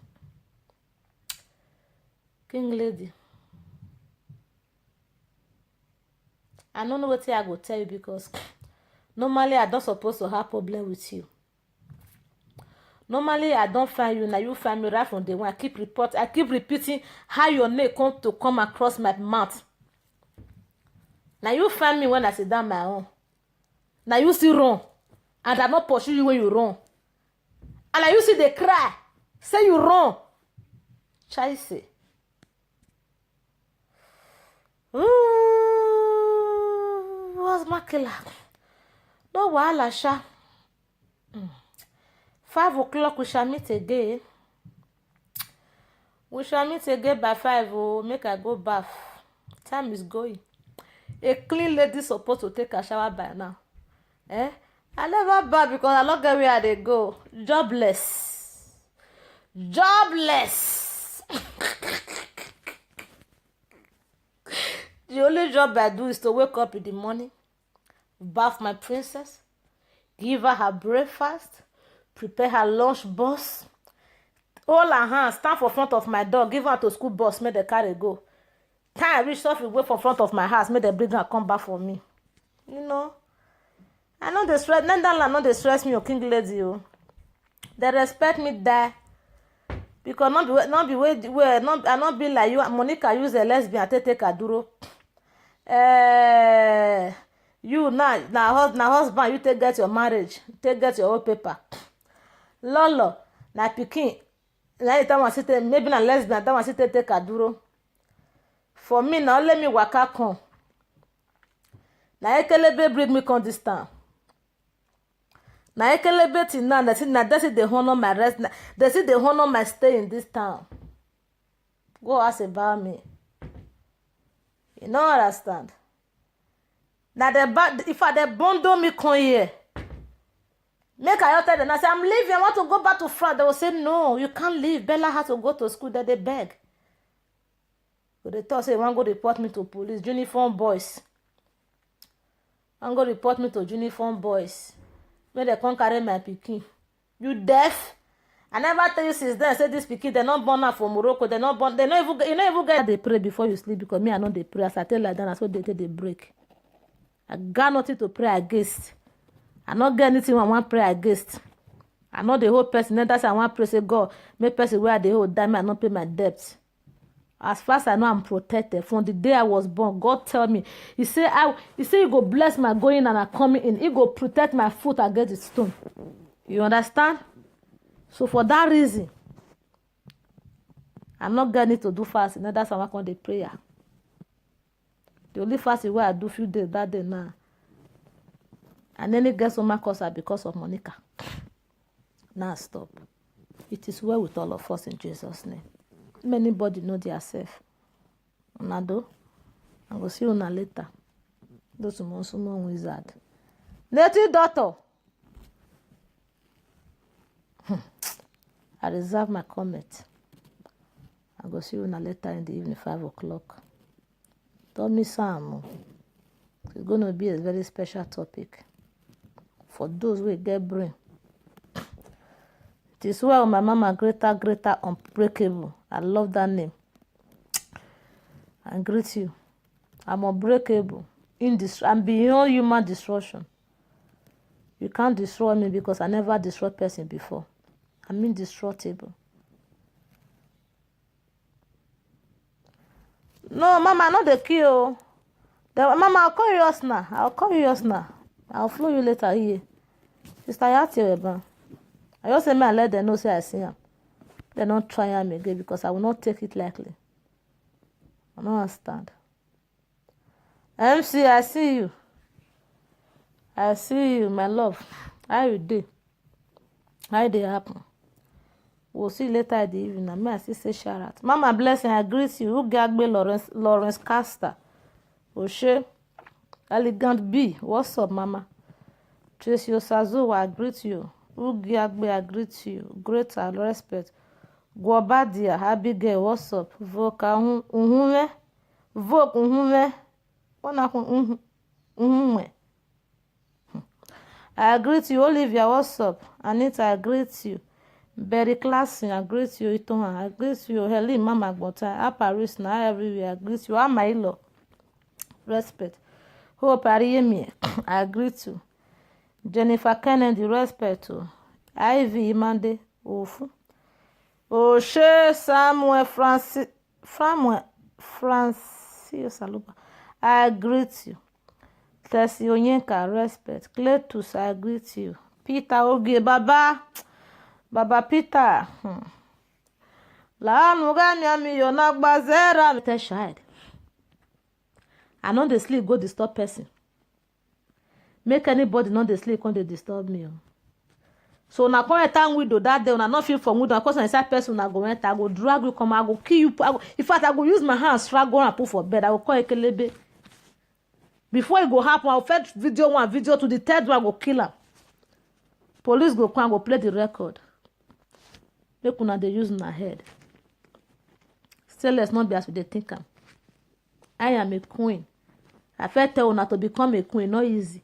King lady. I don't know what I go tell you because normally I don't supposed to have problem with you. Normally I don't find you, now you find me right from day one. I keep repeating how your name come across my mouth. Now you find me when I sit down my own. Now you still run. And I not pursue you when you run. And now you see they cry. Say you run. Chase. What's my killer? No wahala sha. 5 o'clock we shall meet again. We shall meet again by 5. Oh, make I go bath. Time is going. A clean lady supposed to take a shower by now. Eh? I never bath because I don't get where they go. Jobless. Jobless. The only job I do is to wake up in the morning, bath my princess, give her breakfast, prepare her lunch box, hold her hand, stand for front of my door, give her to school bus, make the carry go. Time I reach off, wait for front of my house, make the bring her come back for me. You know, I know the stress. Netherlands not the stress me or king lady. Oh. They respect me there because not be like you. Monica use a lesbian to take a duro. You now husband you take get your marriage, take get your own paper. Lolo na pikin na it want sit maybe na lesbian that want sit take a duro. For me now let me waka come. Na ekelebe bring me come this town. Na ekelebe till now that's it they honor my rest. They say they honor my stay in this town. Go ask about me. You don't understand. Now if they bundle me come here, make I tell them, I say I'm leaving, I want to go back to France. They will say no, you can't leave. Bella has to go to school. That they beg. So they thought say they want to go report me to police, uniform boys. I'm going to report me to uniform boys. When they come carry my pikin. You deaf? I never tell you since then. I said this pikin, they're not born out from Morocco. They're not born. They not even. You not even get. They pray before you sleep because me I know they pray. As I tell like that, that's what they take the break. I got nothing to pray against. I not get anything I want pray against. I know the whole person. Then that's I want pray say God make person where the whole die. I not pay my debt. As far as I know, I'm protected. From the day I was born, God tell me. He say you go bless my going and I coming in. He go protect my foot against the stone. You understand? So for that reason, I'm not getting to do fasting. That's how I come the prayer. The only fasting where I do few days that day now. And then it gets on my cause because of Monica. Now stop. It is well with all of us in Jesus' name. Anybody know their self. Unado. I go see you later. Those small wizard. Native daughter. I reserve my comment. I go see you later in the evening, 5 o'clock. Don't miss out. It's going to be a very special topic for those who get brain. It is well my mama greater unbreakable. I love that name. I greet you. I'm unbreakable. I'm beyond human destruction. You can't destroy me because I never destroyed person before. I'm indestructible. No, Mama, not the kill. Mama, I'll call you yours now. I'll flow you later here. Sister Yati, I just say me and let them know say I see him. They don't try him again because I will not take it lightly. I don't understand. MC, I see you. I see you, my love. How you do? How did it happen? We'll see later in the evening. I may I still say shout out. Mama Blessing, I greet you. Ugagbe Lawrence Caster. Oshe. Elegant B. What's up, Mama? Tracy Osazo, I greet you. Ugagbe, I greet you. Great and respect. Guabadia, Abigail, what's up? Voka Uhume. Vok Uhume. Uhume. I greet you. Olivia, what's up? Anita, I greet you. Very classy, I greet you. Itohan, I greet you. Helen, Mama Gbota, Paris, now everywhere, I greet you. Amailo, respect. Hope Ariemi, I greet you. Jennifer Kennedy, respect to. Ivy Imande, Ofu. Oshe Samuel Francis Saluba, I greet you. Tessie Onyenka, respect. Cletus, I greet you. Peter Ogie, Baba Peter. La Nuganya mi yonagbazera. Tell child. I know they sleep, go disturb person. Make anybody know they sleep, when they disturb me. So na come enter window that day, una not feel for window. Of course, inside person una go enter, I go drag you, come, I go kill you. In fact, I go use my hands, drag go and put for bed. I go call Ekelebe. Before it go happen, I'll fetch video one, video to the third one, I go kill her. Police go come, go play the record. Make una dey use una head. Still, let's not be as we dey think am. I am a queen. I first tell una to become a queen, not easy.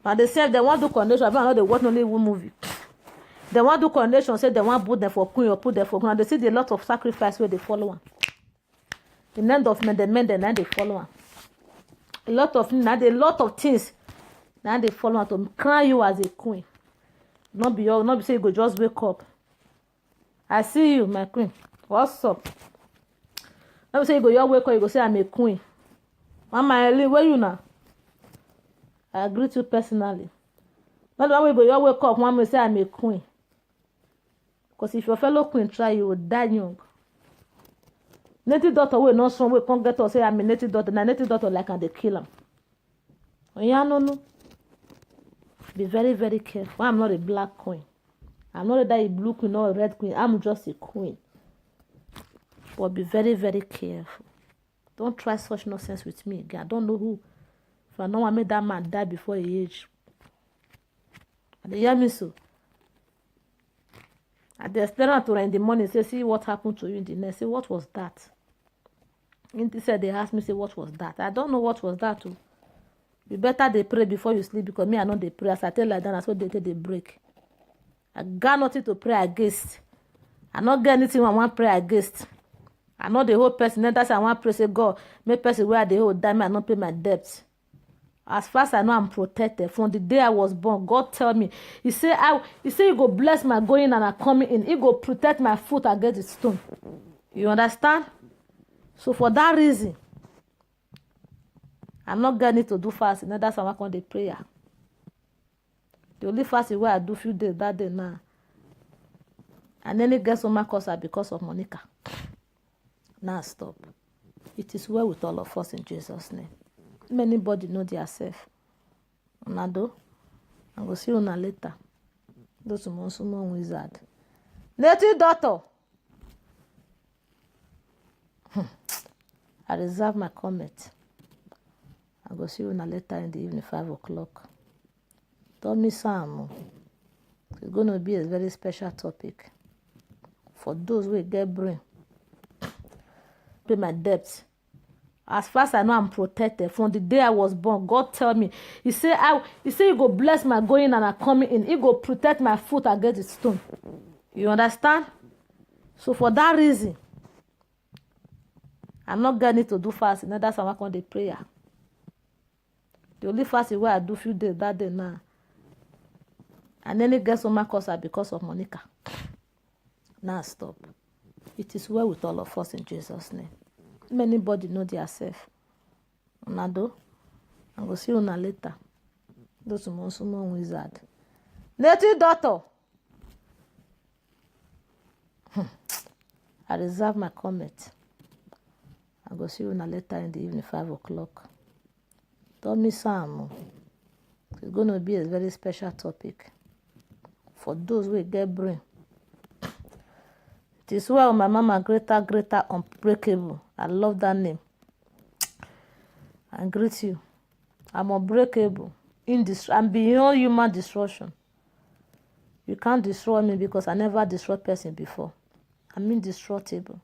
And they say if they want to do coronation, I know they watch only one movie. They want to do coronation, say they want put them for queen or put them for queen. And they see a lot of sacrifice where they follow one. In the end of men, then they follow one. A lot of things now they follow one to crown you as a queen. Not be say you go just wake up. I see you, my queen. What's up? Let me say you go your wake up, you go say I'm a queen. Mama Ellie, where you now? I greet you personally. Not the one way go your wake up, one may say I'm a queen. Because if your fellow queen try, you will die young. Native daughter will not strong, we can't get to say I'm a native daughter. Na native daughter like and they kill him. No. Be very, very careful. I'm not a black queen. I'm not a blue queen or a red queen. I'm just a queen. But be very, very careful. Don't try such nonsense with me again. I don't know who. If I know I made that man die before his age. And they hear me so. At the explanatory in the morning, say, see what happened to you in the night. Say, what was that? And they said, they asked me, say, what was that? I don't know what was that too. You better they pray before you sleep, because me, I know they pray. As I tell like that, that's what they take the break. I got nothing to pray against. I not get anything I want pray against. I know the whole person. Then that's I want pray, say, God, make person where the whole die, I not pay my debt. As far as I know, I'm protected. From the day I was born, God tell me. He say, you go bless my going and I coming in. He go protect my foot against the stone. You understand? So for that reason, I'm not going to do fasting. That's how I want the prayer. The only fasting where I do few days that day now. And then it gets on my cause because of Monica. Now stop. It is well with all of us in Jesus' name. Anybody know their self. Nado. I will see you later. Those small wizard. Native daughter. I reserve my comment. I will see you later in the evening, 5 o'clock. Don't miss out. It's going to be a very special topic. For those who get brain. Pay my debts. As far as I know, I'm protected. From the day I was born, God tell me. He say you go bless my going and I coming in. He go protect my foot against the stone. You understand? So for that reason, I'm not going to do fasting. That's how I want the prayer. The only fasting where I do few days that day now. And then it gets on my cause because of Monica. Now stop. It is well with all of us in Jesus' name. Anybody know their self. Nado. I will see you later. Those small wizard. Native daughter. I reserve my comment. I will see you later in the evening, 5 o'clock. Don't miss out. It's going to be a very special topic. For those who get brain. It is well, my mama, greater, unbreakable. I love that name. I greet you. I'm unbreakable. I'm beyond human destruction. You can't destroy me because I never destroyed person before. I'm indestructible.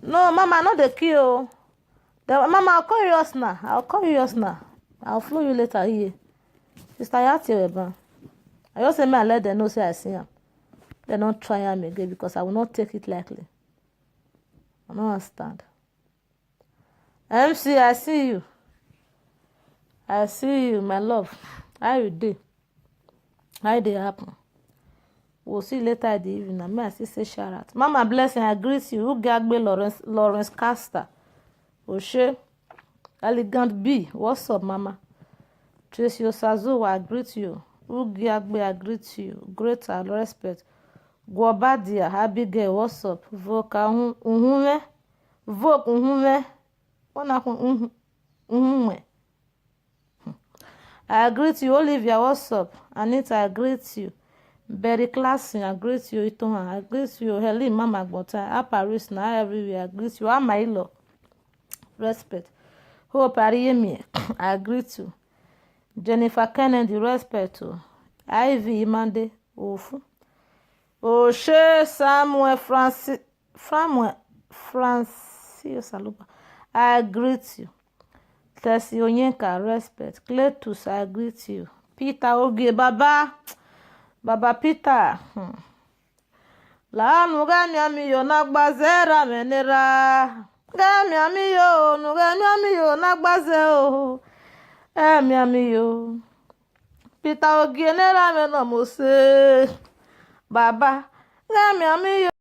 No, mama, not the kill. Mama, I'll call you yours now. I'll follow you later here. Sister Yati, I just say me, I let them know say I see him. They don't try him again because I will not take it lightly. I don't understand. MC, I see you. I see you, my love. How you do? How they happen? We'll see later in the evening. I still say shout out. Mama blessing, I greet you. Who Gagbe Lawrence Caster? Oshe. Elegant B. What's up, Mama? Tracy Osazo, I greet you. Who Gagbe, I greet you. Great and respect. Guabadia, Abigail, what's up? Voka Uhume. Vok Uhume. Uhume. I greet you. Olivia, what's up? Anita, I greet you. Very classy, I greet you. Itohan, I greet you. Helen, Mama Gbota, Paris, now everywhere. I greet you. Amailo, respect. Hope Ariemi, I greet you. Jennifer Kennedy, respect to. Ivy Imande, Ofu. Oshe Samuel Francis Saluba, I greet you. Tessie Onyenka, respect. Cletus, I greet you. Peter Oge, Baba Peter. La nuga nyamiyo nagbazera menera. Gamiyo, nuga nyamiyo nagbaze o. Miamiyo. Peter Oge nera meno mose. Baba, gamiyo.